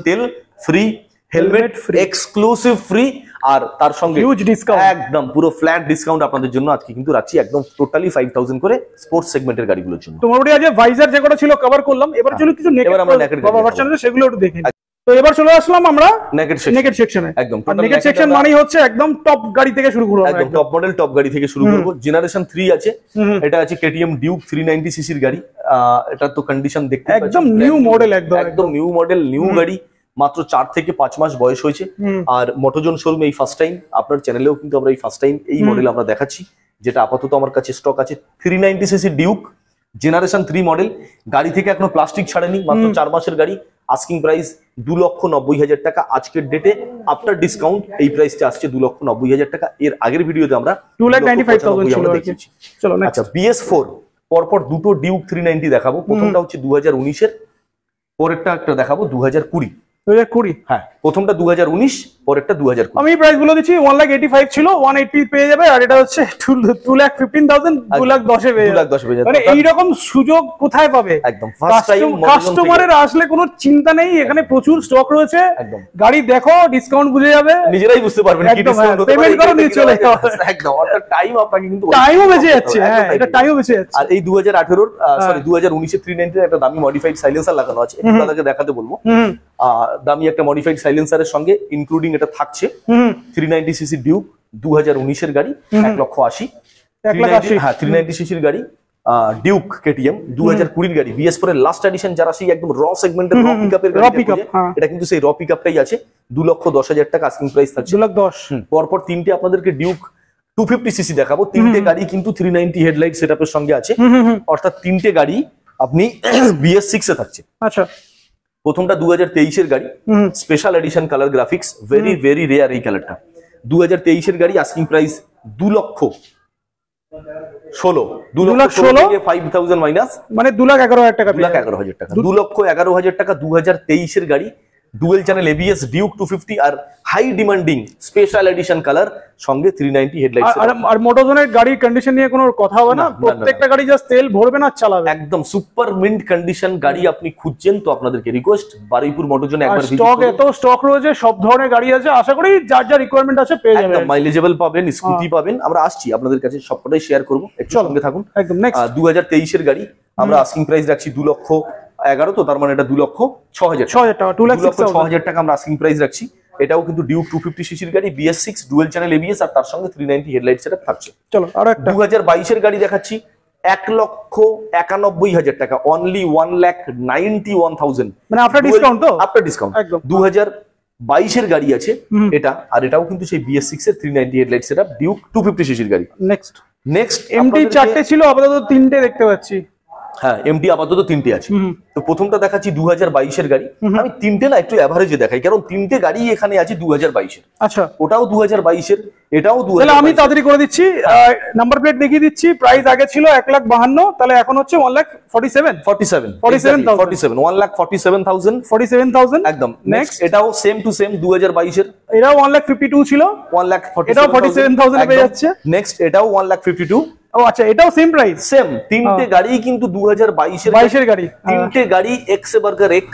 তেল ফ্রি, হেলমেট এক্সক্লুসিভ ফ্রি, আর তার সঙ্গে হিউজ ডিসকাউন্ট, একদম পুরো ফ্ল্যাট ডিসকাউন্ট আপনাদের জন্য আজকে কিন্তু রাখছি, একদম টোটালি 5,000 করে স্পোর্টস সেগমেন্টের গাড়িগুলোর জন্য। তো মোটামুটি আজ ভাইজার যে কটা ছিল কভার করলাম, এবার চলো কিছু নেকেড ভার্সন আছে সেগুলো একটু দেখে। তো এবার চলে আসলাম আমরা নেকেড সেকশনে। একদম নেকেড সেকশন মানেই হচ্ছে একদম টপ গাড়ি থেকে শুরু করব, একদম টপ মডেল, টপ গাড়ি থেকে শুরু করব। জেনারেশন 3 আছে, এটা আছে KTM ডিউক 390 সিসির গাড়ি। এটা তো কন্ডিশন দেখতে একদম নিউ মডেল, একদম নিউ মডেল, নিউ গাড়ি, মাত্র 4 থেকে 5 মাস বয়স হয়েছে। আর মোটোজন শোরুমে এই ফার্স্ট টাইম, আপনার চ্যানেলেও কিন্তু আমরা এই ফার্স্ট টাইম এই মডেল আমরা দেখাচ্ছি, যেটা আপাতত আমার কাছে স্টক আছে। 390 সিসি ডিউক জেনারেশন 3 মডেল, গাড়ি থেকে এখনো প্লাস্টিক ছাড়েনি, মাত্র 4 মাসের গাড়ি। আস্কিং প্রাইস 2,90,000 টাকা, আজকের ডেটে আফটার ডিসকাউন্ট এই প্রাইসটা আসছে 2,90,000 টাকা। এর আগের ভিডিওতে আমরা 2,95,000 ছিল দেখেছি। চলো আচ্ছা, BS4 পরপর দুটো ডিউক 390 দেখাবো। প্রথমটা হচ্ছে 2019 এর, পরেরটা একটা দেখাবো 2020। 2020 হ্যাঁ, প্রথমটা 2019, পরেরটা 2020। আমি প্রাইস গুলো দিচ্ছি 1,85,000 ছিল, 180 পেয়ে যাবে, আর এটা হচ্ছে 2,15,000, 2,10,000 পেয়ে যাবে। মানে এইরকম সুযোগ কোথায় পাবে? একদম ফার্স্ট টাইম কাস্টমারের আসলে কোনো চিন্তা নেই, এখানে প্রচুর স্টক রয়েছে। একদম গাড়ি দেখো, ডিসকাউন্ট বুঝে যাবে, নিজেরাই বুঝতে পারবেন কি ডিসকাউন্ট হতে পারে, পেমেন্ট করো নিয়ে চলে যাও। একদম, অর্থাৎ টাইম আপনাকে কিন্তু টাইমও বেঁচে যাচ্ছে। হ্যাঁ, এটা টাইমও বেঁচে যাচ্ছে। আর এই 2018 সরি 2019 এর 390 এর একটা দামি মডিফাইড সাইলেন্সার লাগানো আছে, এটা আপনাদেরকে দেখাতে বলবো। দামি একটা মডিফাইড সাইলেন্সারের সঙ্গে ইনক্লুডিং এটা থাকছে। 390 সিসি ডিউক 2019 এর গাড়ি, 1,80,000। হ্যাঁ, 390 সিসির গাড়ি, ডিউক KTM 2020 এর গাড়ি, BS4 এর লাস্ট এডিশন, যারা সেই একদম র সেগমেন্টের র পিকআপের গাড়ি, এটা কিন্তু সেই র পিকআপটাই আছে। 2,10,000 টাকা আস্কিং প্রাইস থাকছে। 2,10,000। পরপর তিনটে আপনাদেরকে ডিউক 250 সিসি দেখাবো। তিনটে গাড়ি কিন্তু 390 হেডলাইট সেটআপের সঙ্গে আছে, অর্থাৎ তিনটে গাড়ি আপনি BS6 এ থাকছে। আচ্ছা, প্রথমটা 2023 এর গাড়ি, special edition colour graphics, very very rare এই কালারটা। 2023 এর গাড়ি, আস্কিং প্রাইস 2,16,000 5,000 মাইনাস মানে 2,11,000 টাকা, 2,11,000 টাকা, 2,11,000 টাকা 2023 গাড়ি, ডুয়েল চ্যানেল এবিএস ডিউক 250 আর high demanding special edition colour, সঙ্গে 390 হেডলাইট। আর মোটোজনের গাড়ির কন্ডিশন নিয়ে কোনো কথা হবে না, প্রত্যেকটা গাড়ি জাস্ট তেল ভরবে না চালাবে, একদম সুপার মিন্ট কন্ডিশন গাড়ি আপনি খুঁজছেন তো আপনাদেরকে রিকোয়েস্ট বারুইপুর মোটোজনে একবার ভিজিট করুন। এত স্টক রয়েছে, সব ধরনের গাড়ি আছে, আশা করি যার যা রিকোয়ারমেন্ট আছে পেয়ে যাবেন, একদম মাইলেজেবল পাবেন, স্কুটি পাবেন। আমরা আসছি আপনাদের কাছে, সবটাই শেয়ার করব, একটু সঙ্গে থাকুন। একদম নেক্সট 2023 গাড়ি আমরা আস্কিং প্রাইস রাখছি 2,11,000, তো তার মানে এটা 2,06,000 টাকা, 2,06,000 টাকা আমরা আস্কিং প্রাইস রাখছি। এটাও কিন্তু ডিউক 250 সিসির গাড়ি, BS6 ডুয়েল চ্যানেল এবিএস আর তার সঙ্গে 390 হেডলাইট সেটআপ থাকছে। চলো আর একটা 2022 গাড়ি দেখাচ্ছি, 1,91,000 টাকা, অনলি 1,91,000, মানে আফটার ডিসকাউন্ট, তো আফটার ডিসকাউন্ট। 2022 গাড়ি আছে এটা, আর এটাও কিন্তু সেই BS6 এর 390 হেডলাইট সেটআপ, ডিউক 250 সিসির গাড়ি। নেক্সট এমটি 4টে ছিল, আপাতত 3টে দেখতে পাচ্ছি। হ্যাঁ, এমটি আপাতত 3টে আছে। তো প্রথমটা দেখাচ্ছি 2022 গাড়ি, আমি 3টে না একটু এভারেজে দেখাই, কারণ 3টে গাড়ি এখানে আছে 2022। আচ্ছা, ওটাও 2022, এটাও 2022। তাহলে আমি তাড়াতাড়ি করে দিচ্ছি, নাম্বার প্লেট দেখিয়ে দিচ্ছি। প্রাইস আগে ছিল 1,52,000, তাহলে এখন হচ্ছে 1,47,000 একদম। নেক্সট এটাও সেম টু সেম 2022 এর, এটাও 1,52,000 ছিল, 1,47,000, এটাও 47,000 এ পেয়ে যাচ্ছে। নেক্সট এটাও 1,52,000। ও আচ্ছা, এটাও সেম প্রাইস, সেম। 3টে গাড়ি কিন্তু 2022 এর গাড়ি, 3টে গাড়ি এক্স বার্গার এক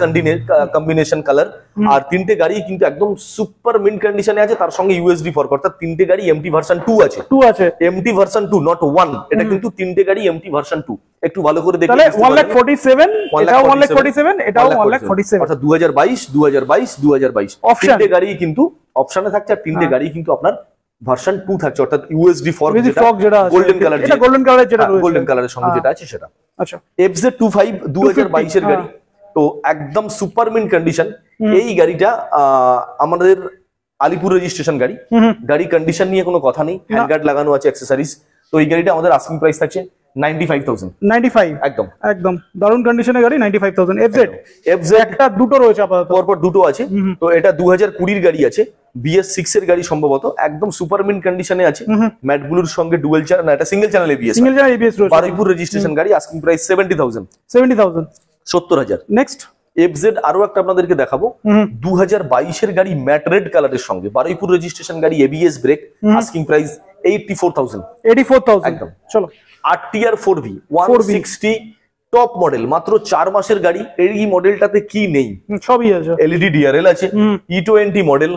কম্বিনেশন কালার, আর 3টে গাড়ি কিন্তু একদম সুপার মিন্ট কন্ডিশনে আছে, তার সঙ্গে ইউএসডি ফর্ক, অর্থাৎ 3টে গাড়ি এমটি ভার্সন 2 আছে, এমটি ভার্সন 2 নট 1, এটা কিন্তু 3টে গাড়ি এমটি ভার্সন 2। একটু ভালো করে দেখুন, তাহলে 1,47,000, এটাও 1,47,000, এটাও 1,47,000, অর্থাৎ 2022 3টে গাড়ি কিন্তু অপশনে থাকছে, আর 3টে গাড়ি কিন্তু আপনার ভার্সন 2 থাকছে, অর্থাৎ ইউএসডি ফর্ক যেটা গোল্ডেন কালার, এটা গোল্ডেন কালারের যেটা রয়েছে, গোল্ডেন কালারের সঙ্গে যেটা আছে সেটা। আচ্ছা, FZ25 2022 এর গাড়ি, তো একদম সুপার মিন্ট কন্ডিশন। এই গাড়িটা আমাদের আলিপুর রেজিস্ট্রেশন গাড়ি, গাড়ি কন্ডিশন নিয়ে কোনো কথা নেই, হ্যান্ডগার্ড লাগানো আছে, অ্যাকসেসরিজ। তো এই গাড়িটা আমাদের আস্কিং প্রাইস থাকছে 95,000। একদম একদম দারুণ কন্ডিশনের গাড়ি, 95,000। FZ একটা দুটো রয়েছে আপাতত, পরপর দুটো আছে। তো এটা 2020 গাড়ি আছে, BS6 এর গাড়ি সম্ভবত, একদম সুপার মিন্ট কন্ডিশনে আছে, ম্যাট ব্লুর সঙ্গে ডুয়েল চ্যানেল, না এটা সিঙ্গেল চ্যানেল এবিএস রয়েছে। বারুইপুর রেজিস্ট্রেশন গাড়ি, আস্কিং প্রাইস 70,000। 70,000। নেক্সট FZ আরো একটা আপনাদেরকে দেখাবো, 2022 এর গাড়ি ম্যাট রেড কালারের সঙ্গে, বারুইপুর রেজিস্ট্রেশন গাড়ি, ABS ব্রেক, আস্কিং প্রাইস 84,000। একদম। চলো RTR 4V 160 টপ মডেল, মাত্র 4 মাসের গাড়ি। এই মডেলটাতে কি নেই? সবই আছে, LED DRL আছে, E20 মডেল,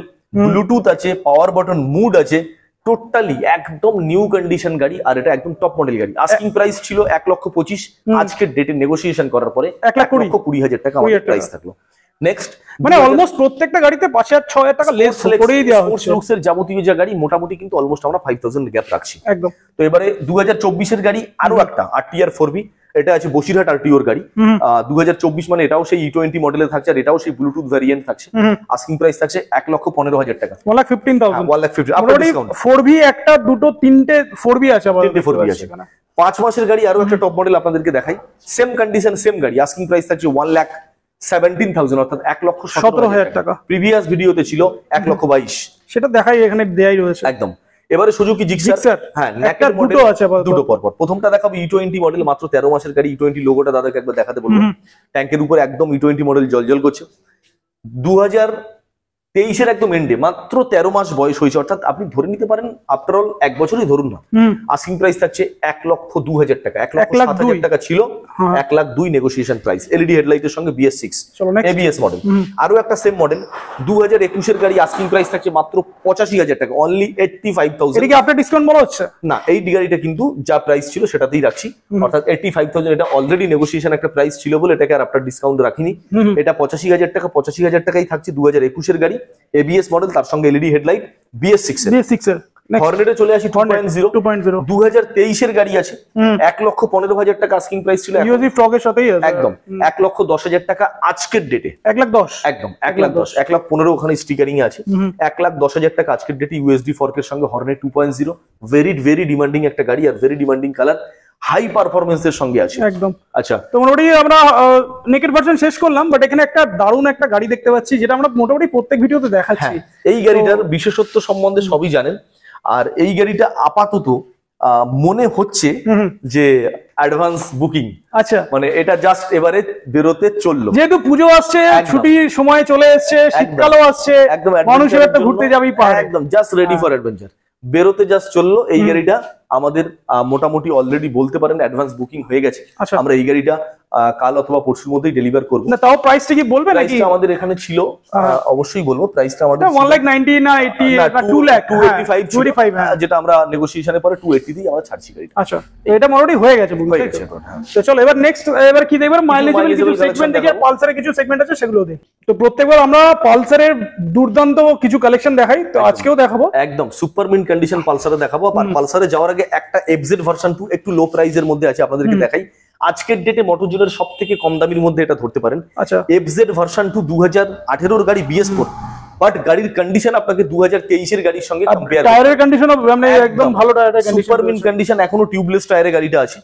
ব্লুটুথ আছে, পাওয়ার বাটন, মুড আছে, টোটালি একদম নিউ কন্ডিশন গাড়ি, আর এটা একদম টপ মডেল গাড়ি। আস্কিং প্রাইস ছিল 1,25,000, আজকের ডেটে নেগোসিয়েশন করার পরে 1,20,000 টাকা আমাদের প্রাইস থাকলো। নেক্সট, মানে অলমোস্ট প্রত্যেকটা গাড়িতে 5,000-6,000 টাকা লেস করেই দেওয়া হচ্ছে। লুকসের যাবতীয় যে গাড়ি মোটামুটি কিন্তু অলমোস্ট আমরা 5,000 গ্যাপ রাখছি একদম। তো এবারে 2024 এর গাড়ি আরো একটা RTR 4V, এটা আছে বসিরহাট RTOর গাড়ি, 2024 মানে এটাও সেই E20 মডেলে থাকছে, আর এটাও সেই ব্লুটুথ ভ্যারিয়েন্ট থাকছে। আস্কিং প্রাইস থাকছে 1,15,000 টাকা, 1,15,000। 1,50,000 আফটার ডিসকাউন্ট। 4V একটা দুটো তিনটে 4V আছে, আবার 3টে 4V আছে। 5 মাসের গাড়ি আরো একটা টপ মডেল আপনাদেরকে দেখাই, সেম কন্ডিশন সেম গাড়ি, আস্কিং প্রাইস থাকছে 1,17,000, অর্থাৎ 1,17,000 টাকা। প্রিভিয়াস ভিডিওতে ছিল 1,22,000, সেটা দেখাই, এখানে দেয়াই রয়েছে একদম। এবারে সুজুকি জিক্সার, হ্যাঁ একটা দুটো আছে, দুটো পরপর। প্রথমটা দেখাবো E20 মডেল, মাত্র 13 মাসের গাড়ি। E20 লোগোটা দাদাকে একবার দেখাতে বলবো, ট্যাঙ্কের উপরে একদম E20 মডেল জলজল করছে। 2023 এর একদম এন্ডে, মাত্র 13 মাস বয়স হয়েছে, অর্থাৎ আপনি ধরে নিতে পারেন আফটার অল 1 বছরই ধরুন না। আস্কিং প্রাইস থাকছে 1,02,000 টাকা, 1,07,000 টাকা ছিল, 1,02,000 নেগোসিয়েশন প্রাইস। LED হেডলাইটের সঙ্গে BS6 ABS মডেল। আরো একটা সেম মডেল 2021 এর গাড়ি, আস্কিং প্রাইস থাকছে মাত্র 85,000 টাকা, অনলি 85,000। এটা কি আফটার ডিসকাউন্ট বলা হচ্ছে? না, এই গাড়িটা কিন্তু যা প্রাইস ছিল সেটাতেই রাখছি, অর্থাৎ 85,000। এটা অলরেডি নেগোসিয়েশন একটা প্রাইস ছিল বলে এটাকে আর আফটার ডিসকাউন্ট রাখিনি। এটা 85,000 টাকা, 85,000 টাকাই থাকছে। 2021 এর গাড়ি, ABS মডেল, তার সঙ্গে LED হেডলাইট, BS6 এর। হর্নেটে চলে আসি 2.0। 2023 এর গাড়ি আছে, 1,15,000 টাকা আস্কিং প্রাইস ছিল, ইউজি ফ্রগের সাথেই আছে, একদম 1,10,000 টাকা আজকের ডেটে। 1,10,000 একদম 1,10,000, 1,15,000 ওখানে স্টিকারিং আছে। 1,10,000 টাকা আজকের ডেটে USD ফর্কের সঙ্গে, হর্নেট 2.0, ভেরি ডিমান্ডিং একটা গাড়ি, আর ভেরি ডিমান্ডিং কালার, হাই পারফরমেন্সের সঙ্গে আছে একদম। আচ্ছা, তো মোটামুটি আমরা নেকেড ভার্সন শেষ করলাম, বাট এখানে একটা দারুণ একটা গাড়ি দেখতে পাচ্ছি, যেটা আমরা মোটামুটি প্রত্যেক ভিডিওতে দেখাচ্ছি। এই গাড়িটার বিশেষত্ব সম্বন্ধে সবই জানেন। আর এই গাড়িটা আপাতত মনে হচ্ছে যে অ্যাডভান্স বুকিং, আচ্ছা মানে এটা জাস্ট এবারে বেরোতে চললো, যেহেতু পুজো আসছে, ছুটির সময় চলে এসছে, শীতকালও আসছে, একদম মানুষের একটা ঘুরতে যাবেই পারে, একদম জাস্ট রেডি ফর অ্যাডভেঞ্চার, বেরোতে জাস্ট চললো। এই গাড়িটা আমাদের মোটামুটি অলরেডি বলতে পারেন অ্যাডভান্স বুকিং হয়ে গেছে। আমরা এই গাড়িটা কাল অথবা পরশুর মধ্যেই ডেলিভার করবো। না তাও প্রাইসটা কি বলবে নাকি? আমাদের এখানে ছিল, অবশ্যই বলবো। প্রাইসটা আমাদের 1,90,000 না 80 না 2,85 যেটা আমরা নেগোসিয়েশনে পরে 280 দিয়ে আমরা ছাড়ছি গাড়িটা। আচ্ছা, এটা মোটামুটি হয়ে গেছে বুঝতে পেরেছি। তো চলো এবার নেক্সট, এবার কি দেখব? মাইলেজেবল কিছু সেগমেন্ট দেখে, পালসারের কিছু সেগমেন্ট আছে সেগুলো দেখি। তো প্রত্যেকবার আমরা পালসারের দুর্দান্ত কিছু কালেকশন দেখাই, তো আজকেও দেখাবো একদম সুপার মিন্ট কন্ডিশন পালসারে দেখাবো। আর পালসারে যাওয়ার আগে একটা এফজেড ভার্সন 2 একটু লো প্রাইসের মধ্যে আছে, আপনাদেরকে দেখাই। আজকের ডেটে মোটরজোনের সব থেকে কম দামের মধ্যে এটা ধরতে পারেন। আচ্ছা, এফজেড ভার্সন 2 2018 এর গাড়ি BS4, বাট গাড়ির কন্ডিশন আপনাকে 2023 এর গাড়ির সঙ্গে কম্পেয়ার, টায়ারের কন্ডিশন মানে একদম ভালো টায়ারের কন্ডিশন, সুপার মিন্ট কন্ডিশন, এখনো টিউবলেস টায়ারের গাড়িটা আছে।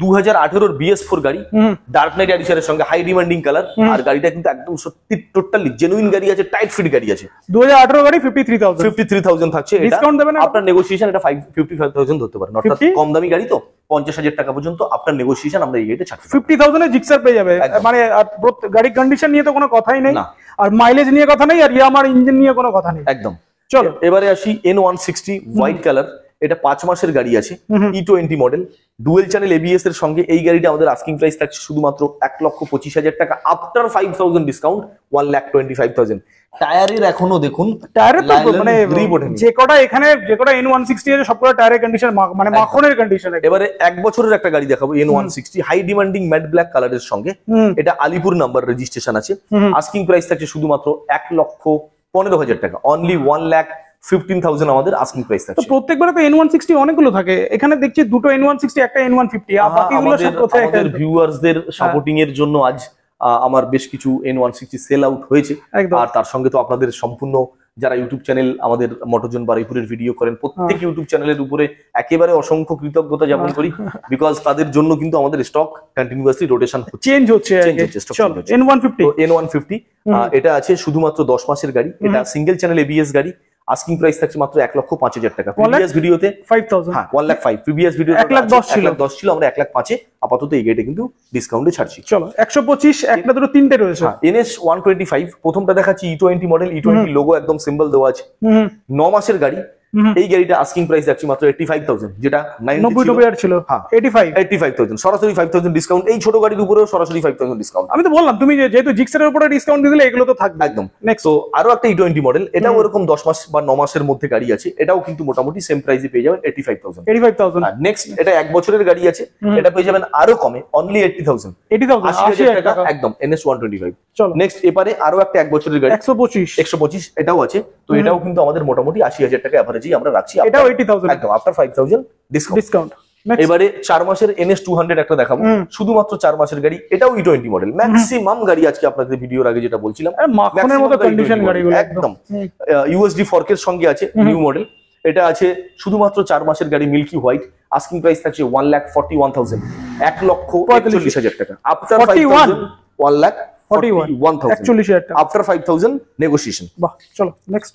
2018 এর BS4 গাড়ি, ডার্ক নাইট এডিশনের সঙ্গে হাই ডিমান্ডিং কালার। আর গাড়িটা কিন্তু একদম সত্যি টোটালি জেনুইন গাড়ি আছে, টাইট ফিট গাড়ি আছে। 2018 গাড়ি 53,000 থাকছে। ডিসকাউন্ট দেবেন আপনার নেগোসিয়েশন এটা 55,000 ধরতে পারেন, অর্থাৎ কম দামি গাড়ি তো 50,000 টাকা পর্যন্ত আপনার নেগোসিয়েশন আমরা এই গাড়িতে ছাড়ছি। 50,000 এ জিক্সার পেয়ে যাবে, মানে গাড়ির কন্ডিশন নিয়ে তো কোনো কথাই নেই, আর মাইলেজ নিয়ে কথা নেই, আর ইয়ামার ইঞ্জিন নিয়ে কোনো কথা নেই একদম। চলো এবারে আসি N160 হোয়াইট কালার, এটা 5 মাসের গাড়ি আছে, E20 model, dual channel ABS এর সঙ্গে। এই গাড়িটা আমাদের আস্কিং প্রাইস থাকছে শুধুমাত্র 1,25,000 টাকা, আফটার 5,000 ডিসকাউন্ট 1,25,000। টায়ারের এখনো দেখুন, টায়ারের তো মানে যে কটা এখানে যে কটা N160 আছে সবকটা টায়ারের কন্ডিশন মানে মাখনের কন্ডিশন। এবারে 1 বছরের একটা গাড়ি দেখাবো, N160 high demanding matte black কালারের সঙ্গে। এটা আলিপুর নাম্বার রেজিস্ট্রেশন আছে। আস্কিং প্রাইস থাকছে শুধুমাত্র 1,15,000 টাকা, অনলি 1,15,000 আমাদের আস্কিং প্রাইস থাকছে। তো প্রত্যেকবারে তো N160 অনেকগুলো থাকে, এখানে দেখছি দুটো N160 একটা N150, আর বাকিগুলো সব কোথায়? আমাদের ভিউয়ার্সদের সাপোর্টিং এর জন্য আজ আমার বেশ কিছু N160 সেল আউট হয়েছে। আর তার সঙ্গে তো আপনাদের সম্পূর্ণ যারা ইউটিউব চ্যানেল আমাদের মোটরজন বারুইপুরের ভিডিও করেন, প্রত্যেক ইউটিউব চ্যানেলের উপরে একেবারে অসংখ্য কৃতজ্ঞতা জ্ঞাপন করি, বিকজ তাদের জন্য কিন্তু আমাদের স্টক কন্টিনিউয়াসলি রোটেশন চেঞ্জ হচ্ছে। N150 এটা আছে শুধুমাত্র 10 মাসের গাড়ি, এটা সিঙ্গেল চ্যানেল ABS গাড়ি। আস্কিং প্রাইস থাকছে মাত্র 1,05,000 টাকা। প্রিভিয়াস ভিডিওতে 5,000, হ্যাঁ 1,05,000, প্রিভিয়াস ভিডিওতে 1,10,000 ছিল, আমরা 1,05,000 আপাতত এই গেটে কিন্তু ডিসকাউন্টে ছাড়ছি। চলো 125, একটা দুটো তিনটে রয়েছে। NS125 প্রথমটা দেখাচ্ছি, E20 মডেল, E20 লোগো একদম সিম্বল দেওয়া আছে, 9 মাসের গাড়ি। এই গাড়িটা আস্কিং প্রাইস যাচ্ছে মাত্র 85,000, যেটা 90 ছিল, হ্যাঁ 85,000, সরাসরি 5,000 ডিসকাউন্ট। এই ছোট গাড়ির উপরেও সরাসরি 5,000 ডিসকাউন্ট। আমি তো বললাম তুমি যেহেতু জিক্সারের উপরে ডিসকাউন্ট দিলে এগুলো তো থাকবে একদম। নেক্সট আরো একটা E20 মডেল, এটাও এরকম 10 মাস বা 9 মাসের মধ্যে গাড়ি আছে, এটাও কিন্তু মোটামুটি সেম প্রাইসে পেয়ে যাবেন 85,000। নেক্সট এটা 1 বছরের গাড়ি আছে, এটা পেয়ে যাবেন আরো কমে, অনলি 80,000, 80,000 টাকা একদম। NS125। নেক্সট এবারে আরো একটা 1 বছরের গাড়ি 125 এটাও আছে, তো এটাও কিন্তু আমাদের মোটামুটি 80,000 টাকা এভারেজেই আমরা রাখছি, এটাও 80,000 একদম আফটার 5,000 ডিসকাউন্ট। এবারে 4 মাসের NS200 একটা দেখাবো, শুধুমাত্র 4 মাসের গাড়ি, এটাও E20 মডেল। ম্যাক্সিমাম গাড়ি আজকে আপনাদের ভিডিওর আগে যেটা বলছিলাম, মাখনের মতো কন্ডিশন গাড়িগুলো একদম। USD ফর্কের সঙ্গে আছে, নিউ মডেল, এটা আছে শুধুমাত্র 4 মাসের গাড়ি, মিল্কি হোয়াইট। আস্কিং প্রাইস থাকছে 1,41,000, 1,41,000 টাকা। After 5,000 1,41,000 after 5,000 negotiation. বাহ, চলো নেক্সট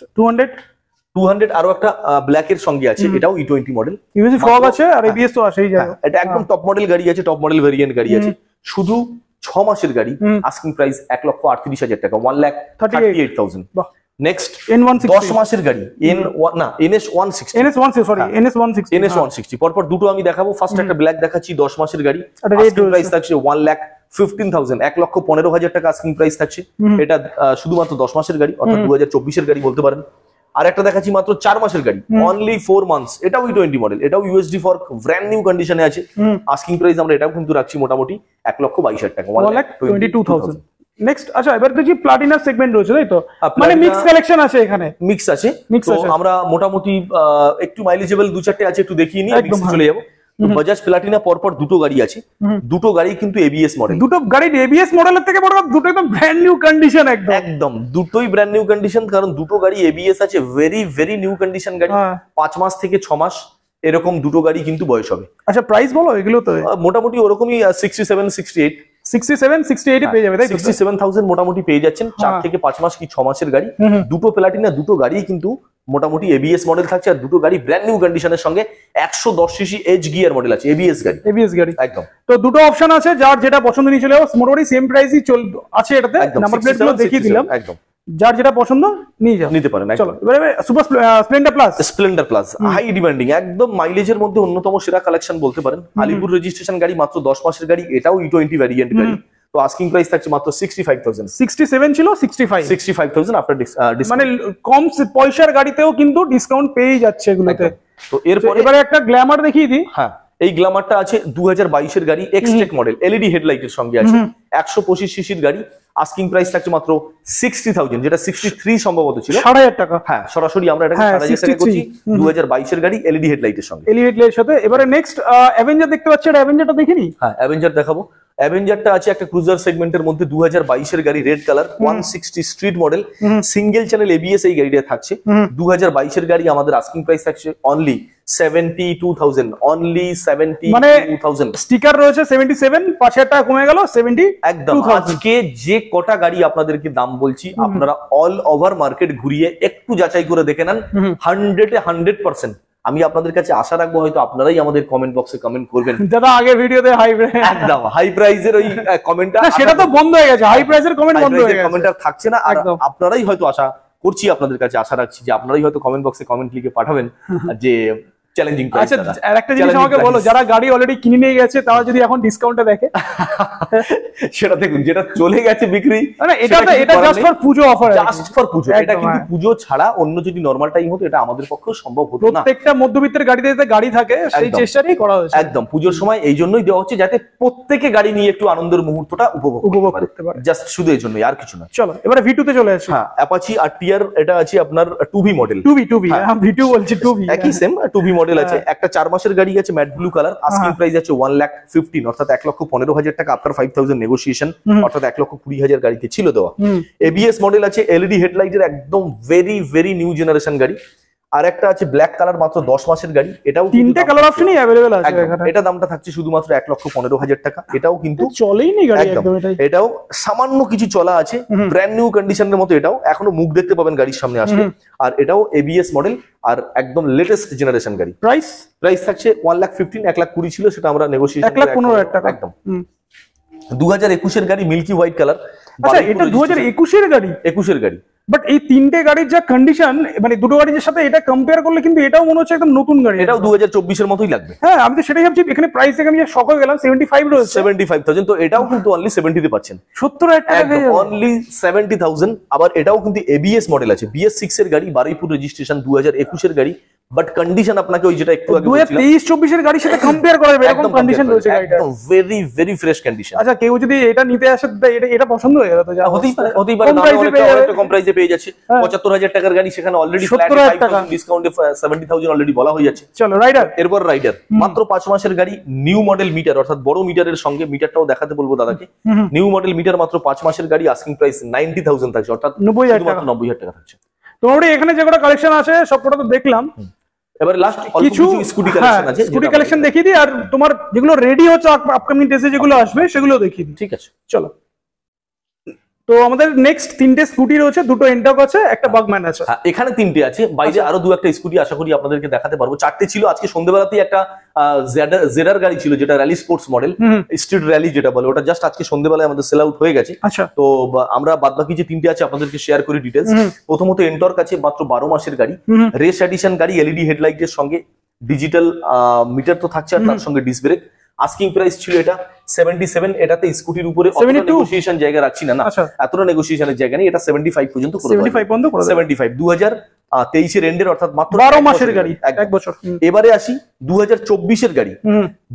200 আরো একটা ব্ল্যাক এর সঙ্গে আছে, এটাও E20 মডেল, ইউজি ফগ আছে, আর ABS তো আছেই যায়। এটা একদম টপ মডেল গাড়ি আছে, টপ মডেল ভেরিয়েন্ট গাড়ি আছে, শুধু 6 মাসের গাড়ি। আস্কিং প্রাইস 1,38,000 টাকা, 1,38,000। নেক্সট N160 10 মাসের গাড়ি, NS160 পরপর দুটো আমি দেখাবো। ফার্স্ট একটা ব্ল্যাক দেখাচ্ছি, 10 মাসের গাড়ি, আস্কিং প্রাইস থাকছে 1,15,000, 1,15,000 টাকা আস্কিং প্রাইস থাকছে। এটা শুধুমাত্র 10 মাসের গাড়ি, অর্থাৎ 2024 এর গাড়ি বলতে পারেন। আর একটা দেখাচ্ছি মাত্র 4 মাসের গাড়ি, অনলি 4 মান্থস, এটাও E20 মডেল, এটাও USD ফর্ক, ব্র্যান্ড নিউ কন্ডিশনে আছে। আস্কিং প্রাইস আমরা এটাও কিন্তু রাখছি মোটামুটি 1,22,000 টাকা, 1,22,000। নেক্সট, আচ্ছা এবার দেখি প্লাটিনাম সেগমেন্ট রয়েছে, তাই তো? মানে মিক্স কালেকশন আছে এখানে, মিক্স আছে। তো আমরা মোটামুটি একটু মাইলেজেবল 2-4টে আছে, একটু দেখিয়ে নিই, একদম চলে যাবো। বাজাজ প্লাটিনা পরপর দুটো গাড়ি আছে, দুটো গাড়ি কিন্তু ABS মডেল। দুটো গাড়ি ABS মডেলের থেকে বড় দুটো একদম ব্র্যান্ড নিউ কন্ডিশন, একদম দুটোই ব্র্যান্ড নিউ কন্ডিশন, কারণ দুটো গাড়ি ABS আছে, ভেরি ভেরি নিউ কন্ডিশন গাড়ি। 5 মাস থেকে 6 মাস এরকম দুটো গাড়ি কিন্তু বয়স হবে। আচ্ছা প্রাইস বলো এগুলো তো? মোটামুটি ওরকমই 67, 68। 67 68 পেয়ে যাবে, তাই তো? 67,000 মোটামুটি পেয়ে যাচ্ছেন। 4 থেকে 5 মাস কি 6 মাসের গাড়ি। দুটো প্লাটিনা, দুটো গাড়ি কিন্তু মোটামুটি এবিএস মডেল থাকছে, আর দুটো গাড়ি ব্র্যান্ড নিউ কন্ডিশনের সঙ্গে 110 সিসি এইচ গিয়ার মডেল আছে, এবিএস গাড়ি একদম। তো দুটো অপশন আছে, যার যেটা পছন্দ নিয়ে চলে যাও, মোটামুটি সেম প্রাইসই আছে এটাতে। নাম্বার প্লেট গুলো দেখিয়ে দিলাম, একদম। যার যেটা পছন্দ নিয়ে যাও, নিতে পারেন। চলো এবারে Super Splendor Plus high demanding, একদম মাইলেজের মধ্যে অন্যতম সেরা কালেকশন বলতে পারেন। আলিপুর রেজিস্ট্রেশন গাড়ি, মাত্র 10 মাসের গাড়ি, এটাও E20 ভ্যারিয়েন্ট গাড়ি। তো আস্কিং প্রাইস থাকছে মাত্র 65,000। 67 ছিল, 65,000 আফটার ডিসকাউন্ট। মানে কম পয়সার গাড়িতেও কিন্তু ডিসকাউন্ট পেয়ে যাচ্ছে এগুলোতে। তো এরপর এবারে একটা গ্ল্যামার দেখিয়ে দিই। হ্যাঁ, এই গ্ল্যামারটা আছে 2022 এর গাড়ি, এক্সটেক মডেল, এলইডি হেডলাইটের সঙ্গে আছে, 125 সিসির গাড়ি। আস্কিং প্রাইস থাকছে মাত্র 60,000, যেটা 63 সম্ভবত ছিল, 6,500 টাকা। হ্যাঁ, সরাসরি আমরা এটাকে 6,500 টাকা করছি। 2022 এর গাড়ি, এলইডি হেডলাইটের সঙ্গে, এলইডি হেডলাইটের সাথে। এবারে নেক্সট অ্যাভেঞ্জার দেখতে পাচ্ছি, এটা অ্যাভেঞ্জারটা দেখিনি। হ্যাঁ, অ্যাভেঞ্জার দেখাবো। অ্যাভেঞ্জারটা আছে একটা ক্রুজার সেগমেন্টের মধ্যে, 2022 এর গাড়ি, red colour, 160 street model, single channel ABS এই গাড়িটা থাকছে। 2022 এর গাড়ি, আমাদের আস্কিং প্রাইস থাকছে অনলি 72,000, অনলি 72,000। স্টিকার রয়েছে 77, 5,000 টাকা কমে গেল 70। একদম। আজকে যে কটা গাড়ি আপনাদেরকে দাম বলছি, আপনারা অল ওভার মার্কেট ঘুরিয়ে একটু যাচাই করে দেখে নেন। 100% আমি আপনাদের কাছে আশা রাখবো, হয়তো আপনারাই আমাদের কমেন্ট বক্সে কমেন্ট করবেন, দাদা আগে ভিডিওতে একদম হাই প্রাইজের ওই কমেন্টটা, সেটা তো বন্ধ হয়ে গেছে, হাই প্রাইসের কমেন্ট বন্ধ হয়ে গেছে, কমেন্ট আর থাকছে না। আর আপনারাই হয়তো আশা করছি, আপনাদের কাছে আশা রাখছি যে আপনারাই হয়তো কমেন্ট বক্সে কমেন্ট লিখে পাঠাবেন যে চ্যালেঞ্জিং প্রাইস। আচ্ছা, আর একটা জিনিস আমাকে বলো, যারা গাড়ি অলরেডি কিনে নিয়ে গেছে তারা যদি এখন ডিসকাউন্টে দেখে, সেটা দেখুন, যেটা চলে গেছে বিক্রি, মানে এটা just for Puja offer, just for পুজো। এটা কিন্তু পুজো ছাড়া অন্য যদি নরমাল টাইম হতো, এটা আমাদের পক্ষে সম্ভব হতো না। প্রত্যেকটা মধ্যবিত্তের গাড়িতে যাতে গাড়ি থাকে, সেই চেষ্টাটাই করা হয়েছে। একদম, পুজোর সময় এই জন্যই দেওয়া হচ্ছে, যাতে প্রত্যেকে গাড়ি নিয়ে একটু আনন্দের মুহূর্তটা উপভোগ করতে পারে, জাস্ট শুধু এই জন্যই, আর কিছু না। চলো এবারে V2 তে চলে আসি। হ্যাঁ, অ্যাপাচি আরটিআর, এটা আছে আপনার 2V মডেল। 2V V2 বলছি, 2V একই সেম 2V মডেল আছে। একটা 4 মাসের গাড়ি আছে, matte blue colour. Asking price আছে 1,15,000, অর্থাৎ 1,15,000 টাকা আফটার 5,000 নেগোসিয়েশন, অর্থাৎ 1,20,000 গাড়িতে ছিল দেওয়া। এবিএস মডেল আছে, এলইডি হেডলাইটের, একদম ভেরি ভেরি নিউ জেনারেশন গাড়ি। আর একটা আছে ব্ল্যাক কালার, মাত্র 10 মাসের গাড়ি, এটাও তিনটে কালার অপশনই अवेलेबल আছে এখানে। এটা দামটা থাকছে শুধুমাত্র 1,15,000 টাকা। এটাও কিন্তু চলেই নি গাড়ি একদম, এটাও সামান্য কিছু চলা আছে, ব্র্যান্ড নিউ কন্ডিশনের মতো, এটাও এখনো মুখ দেখতে পাবেন গাড়ির সামনে আসলে। আর এটাও এবিএস মডেল, আর একদম লেটেস্ট জেনারেশন গাড়ি। প্রাইস থাকছে 1,15,000, 1,20,000 ছিল, সেটা আমরা নেগোসিয়েশন 1,15,000 টাকা একদম। 2021 এর গাড়ি, মিল্কি হোয়াইট কালার। আচ্ছা, এটা 2021 এর গাড়ি? 21 এর গাড়ি। বাট এই তিনটে গাড়ির যা কন্ডিশন, মানে দুটো গাড়ির সাথে এটা কম্পেয়ার করলে কিন্তু এটাও মনে হচ্ছে একদম নতুন গাড়ি। এটাও 2024 এর মতোই লাগবে। হ্যাঁ, আমি তো সেটাই ভাবছি। এখানে প্রাইস থেকে আমি শক হয়ে গেলাম, 75 রয়েছে। 75,000, তো এটাও কিন্তু অনলি 70 তে পাচ্ছেন। 70,000 টাকা অনলি 70,000। আবার এটাও কিন্তু এবিএস মডেল আছে, BS6 এর গাড়ি, বারুইপুর রেজিস্ট্রেশন, 2021 এর গাড়ি। বাট কন্ডিশন আপনাকে ওই যেটা একটু আগে বলছিলাম, 2023-24 এর গাড়ির সাথে কম্পেয়ার করা যাবে এরকম কন্ডিশন রয়েছে গাড়িটা, একদম ভেরি ভেরি ফ্রেশ কন্ডিশন। আচ্ছা, কেউ যদি এটা নিতে আসে, এটা পছন্দ হয়ে গেল তো যা হতেই পারে অনেকটা কম প্রাইসে পেয়ে যাচ্ছে। 75,000 টাকার গাড়ি, সেখানে অলরেডি 70,000 টাকা ডিসকাউন্টে 70,000 অলরেডি বলা হয়ে যাচ্ছে। চলো রাইডার। এরপর রাইডার, মাত্র 5 মাসের গাড়ি, নিউ মডেল মিটার, অর্থাৎ বড় মিটারের সঙ্গে, মিটারটাও দেখাতে বলবো দাদাকে। নিউ মডেল মিটার, মাত্র 5 মাসের গাড়ি, আস্কিং প্রাইস 90,000 থাকছে, অর্থাৎ 90,000 টাকা থাকছে। তোমার এখানে যে কটা কালেকশন আছে সবকটা তো দেখলাম। এবারে লাস্ট কিছু স্কুটি কালেকশন আছে, স্কুটি কালেকশন দেখিয়ে দিই, আর তোমার যেগুলো রেডি হচ্ছে আপকামিং ডেজে যেগুলো আসবে সেগুলো দেখিয়ে দিই। ঠিক আছে, চলো। তো আমাদের নেক্সট তিনটে স্কুটি রয়েছে, দুটো এন্টক আছে, একটা বাগম্যান আছে। এখানে তিনটে আছে, বাইরে আরো দু একটা স্কুটি আশা করি আপনাদেরকে দেখাতে পারবো। 4টে ছিল, আজকে সন্ধ্যাবেলাতেই একটা জেডার গাড়ি ছিল, যেটা rally sports model, street rally যেটা বলে, ওটা জাস্ট আজকে সন্ধ্যাবেলায় আমাদের সেল আউট হয়ে গেছে। আচ্ছা, তো আমরা বাদবাকি যে তিনটে আছে আপনাদেরকে শেয়ার করি ডিটেলস। প্রথমত এন্টর্ক আছে, মাত্র 12 মাসের গাড়ি, রেস এডিশন গাড়ি, এলইডি হেডলাইটের সঙ্গে, ডিজিটাল মিটার তো থাকছে, আর তার সঙ্গে ডিস্ক ব্রেক। আস্কিং প্রাইস ছিল এটা 77। এটাতে স্কুটির উপরে নেগোসিয়েশন জায়গা রাখছি না, এতটা নেগোসিয়েশনের জায়গা নেই, এটা 75 পর্যন্ত করে 75 2023 এর এন্ডের, অর্থাৎ মাত্র 12 মাসের গাড়ি, 1 বছর। এবারে আসি 2024 এর গাড়ি।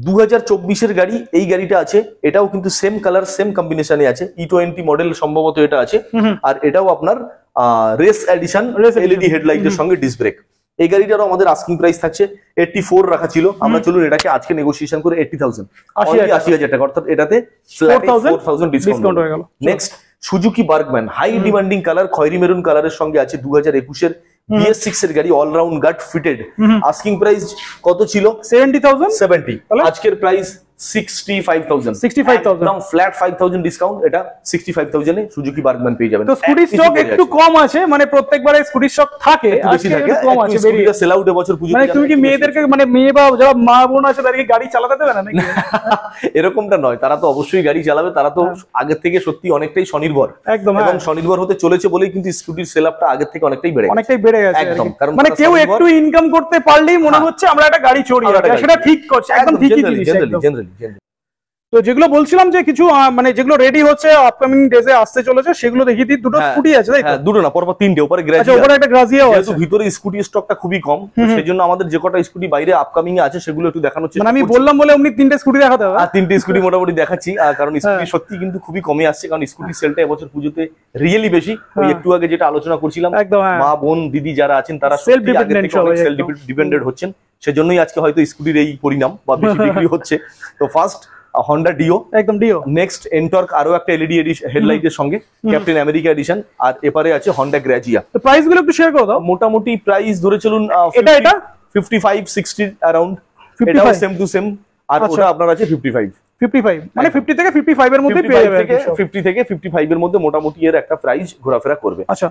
2024 এর গাড়ি, এই গাড়িটা আছে, এটাও কিন্তু সেম কালার সেম কম্বিনেশনে আছে, E20 মডেল সম্ভবত এটা আছে। আর এটাও আপনার রেস এডিশন, এলইডি হেডলাইটের সঙ্গে ডিস্ক ব্রেক। এই গাড়িটারও আমাদের আস্কিং প্রাইস থাকছে 84 রাখা ছিল, আমরা চলুন এটাকে আজকে নেগোসিয়েশন করে 80,000, 80,000 টাকা, অর্থাৎ এটাতে 4,000 ডিসকাউন্ট হয়ে গেল। Next Suzuki Burgman, high demanding colour, খয়েরি মেরুন কালারের সঙ্গে আছে, 2021 এর BS6 এর গাড়ি, all round guard fitted. Asking price কত ছিল? 70,000। আজকের প্রাইস 65,000 65,000 একদম ফ্ল্যাট 5,000 ডিসকাউন্ট, এটা 65,000 এ সুজুকি বার্গম্যান পেয়ে যাবেন। তো স্কুটি স্টক একটু কম আছে, মানে প্রত্যেকবারে স্কুটি স্টক থাকে, বেশি থাকে, কম আছে স্কুটিটা সেল আউট এবছর পুজো। মানে তুমি কি মেয়েদেরকে, মানে মেয়ে বা যারা মা বোন আছে তাদেরকে গাড়ি চালাতে দেবে না নাকি? এরকমটা নয়, তারা তো অবশ্যই গাড়ি চালাবে, তারা তো আগের থেকে সত্যি অনেকটাই স্বনির্ভর, একদম, এবং স্বনির্ভর হতে চলেছে বলেই কিন্তু স্কুটির সেল আপটা আগের থেকে অনেকটাই বেড়ে গেছে একদম। কারণ মানে কেউ একটু ইনকাম করতে পারলেই মনে হচ্ছে আমরা একটা গাড়ি চড়িয়ে, সেটা ঠিক করছে, একদম ঠিকই জিনিস। জেনারেলি তো যেগুলো বলছিলাম যে কিছু মানে যেগুলো রেডি হচ্ছে আপকামিং ডেজে আসতে চলেছে সেগুলো দেখিয়ে দিই। দুটো স্কুটি আছে তাই তো? দুটো না, পরপর তিনটে, উপরে আচ্ছা, উপরে একটা গ্রাজিয়াও আছে। ভিতরে স্কুটি স্টকটা খুবই কম, সেজন্য আমাদের যে কটা স্কুটি বাইরে আপকামিং এ আছে সেগুলো একটু দেখানোর চেষ্টা মানে আমি বললাম বলে অমনি তিনটে স্কুটি দেখাতে হবে। আর তিনটে স্কুটি মোটামুটি দেখাচ্ছি, কারণ স্কুটি সত্যি কিন্তু খুবই কমে আসছে, কারণ স্কুটি সেলটা এবছর পুজোতে রিয়েলি বেশি। ওই একটু আগে যেটা আলোচনা করছিলাম, মা বোন দিদি যারা আছেন তারা সেলফ ডিপেন্ডেন্ট হচ্ছেন, সেজন্যই আজকে হয়তো স্কুটির এই পরিণাম বা বেশি বিক্রি হচ্ছে। তো ফার্স্ট হন্ডা ডিও, একদম ডিও। নেক্সট এনটর্ক, আরো একটা এলইডি হেডলাইটের সঙ্গে ক্যাপ্টেন আমেরিকা এডিশন, আর এপারে আছে হন্ডা গ্রাজিয়া। তো প্রাইস গুলো একটু শেয়ার করো দাও। মোটামুটি প্রাইস ধরে চলুন এটা 55-60 অ্যারাউন্ড, এটাও সেম টু সেম, আর ওটা আপনার আছে 55 মানে 50 থেকে 55 এর মধ্যে পেয়ে যাবেন। 50 থেকে 55 এর মধ্যে মোটামুটি এর একটা প্রাইস ঘোরাফেরা করবে। আচ্ছা,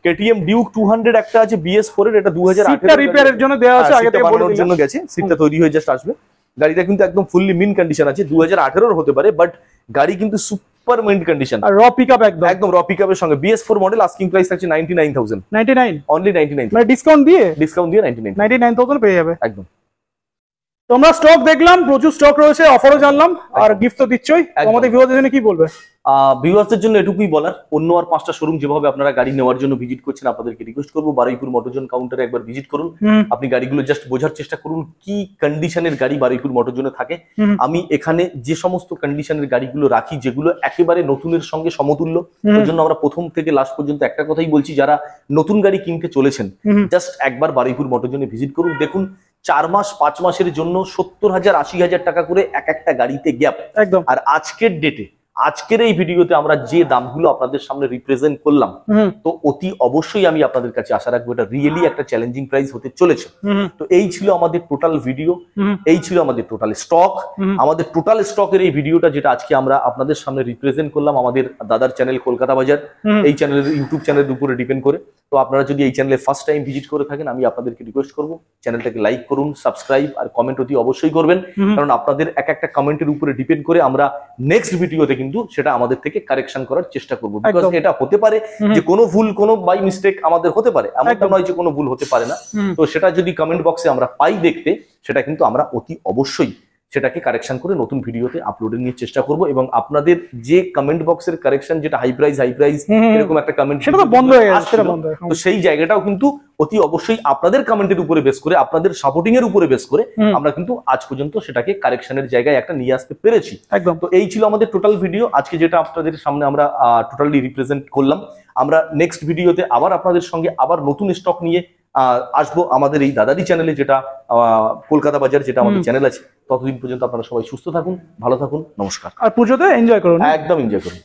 কেটিএম ডিউক 200 একটা আছে BS4 এর, এটা 2018 সিটটা রিপেয়ারের জন্য দেওয়া আছে, আগে থেকে বলে দিলাম, জন্য গেছে, সিটটা তৈরি হয়ে জাস্ট আসবে। গাড়িটা কিন্তু একদম ফুললি মিন কন্ডিশন আছে, 2018 এর হতে পারে, বাট গাড়ি কিন্তু সুপার মিন্ট কন্ডিশন, আর র পিকআপ একদম র পিকআপের সঙ্গে। BS4 মডেল, আস্কিং প্রাইস থাকছে 99,000, 99 অনলি 99, মানে ডিসকাউন্ট দিয়ে 99,000 পেয়ে যাবে একদম। তোমরা স্টক দেখলাম, প্রচুর স্টক রয়েছে, অফারও জানলাম, আর গিফট তো দিচ্ছই। আমাদের ভিউয়ারদের জন্য কি বলবে? ভিউয়ারদের জন্য এটুকুই বলার, অন্য আর 5টা শোরুম যেভাবে আপনারা গাড়ি নেওয়ার জন্য ভিজিট করছেন, আপনাদেরকে রিকোয়েস্ট করবো বারুইপুর মোটরজন কাউন্টারে একবার ভিজিট করুন। আপনি গাড়িগুলো জাস্ট বোঝার চেষ্টা করুন কি কন্ডিশনের গাড়ি বারুইপুর মোটরজনে থাকে। আমি এখানে যে সমস্ত কন্ডিশনের গাড়িগুলো রাখি, যেগুলো একেবারে নতুনের সঙ্গে সমতুল্য, ওর জন্য আমরা প্রথম থেকে লাস্ট পর্যন্ত একটা কথাই বলছি, যারা নতুন গাড়ি কিনতে চলেছেন জাস্ট একবার বারুইপুর মোটরজনে ভিজিট করুন। দেখুন 4 মাস 5 মাসের জন্য 70,000 80,000 টাকা করে এক একটা গাড়িতে গ্যাপ একদম। আর আজকের ডেটে, আজকের এই ভিডিওতে আমরা যে দামগুলো আপনাদের সামনে রিপ্রেজেন্ট করলাম, তো অতি অবশ্যই আমি আপনাদের কাছে আশা রাখবো এটা রিয়েলি একটা চ্যালেঞ্জিং প্রাইস হতে চলেছে। তো এই ছিল আমাদের টোটাল ভিডিও, এই ছিল আমাদের টোটাল স্টক। আমাদের টোটাল স্টকের এই ভিডিওটা যেটা আজকে আমরা আপনাদের সামনে রিপ্রেজেন্ট করলাম আমাদের দাদার চ্যানেল কলকাতা বাজার, এই চ্যানেলের ইউটিউব চ্যানেলের উপরে ডিপেন্ড করে। তো আপনারা যদি এই চ্যানেলে ফার্স্ট টাইম ভিজিট করে থাকেন, আমি আপনাদেরকে রিকোয়েস্ট করবো চ্যানেলটাকে লাইক করুন, সাবস্ক্রাইব আর কমেন্ট অতি অবশ্যই করবেন, কারণ আপনাদের এক একটা কমেন্টের উপরে ডিপেন্ড করে আমরা নেক্সট ভিডিওতে কিন্তু সেটা আমাদের থেকে কারেকশন করার চেষ্টা করবো। বিকজ এটা হতে পারে যে কোনো ভুল, কোনো বাই মিস্টেক আমাদের হতে পারে, এমনটা নয় যে কোনো ভুল হতে পারে না। তো সেটা যদি কমেন্ট বক্সে আমরা পাই দেখতে, সেটা কিন্তু আমরা অতি অবশ্যই সেটাকে কারেকশন করে নতুন ভিডিওতে আপলোডের নিয়ে চেষ্টা করব। এবং আপনাদের যে কমেন্ট বক্সের কারেকশন, যেটা হাই প্রাইস এরকম একটা কমেন্ট, সেটা তো বন্ধ হয়ে গেছে, তো সেই জায়গাটাও কিন্তু অতি অবশ্যই আপনাদের কমেন্টের উপরে বেস করে, আপনাদের সাপোর্টিং এর উপরে বেস করে আমরা কিন্তু আজ পর্যন্ত সেটাকে কারেকশনের জায়গায় একটা নিয়ে আসতে পেরেছি একদম। তো এই ছিল আমাদের টোটাল ভিডিও আজকে, যেটা আপনাদের সামনে আমরা টোটালি রিপ্রেজেন্ট করলাম। আমরা নেক্সট ভিডিওতে আবার আপনাদের সঙ্গে আবার নতুন স্টক নিয়ে আসবো আমাদের এই দাদারি চ্যানেলে, যেটা কলকাতা বাজার, যেটা আমাদের চ্যানেল আছে। ততদিন পর্যন্ত আপনারা সবাই সুস্থ থাকুন, ভালো থাকুন, নমস্কার। আর পুজোতে এনজয় করুন, একদম এনজয় করুন।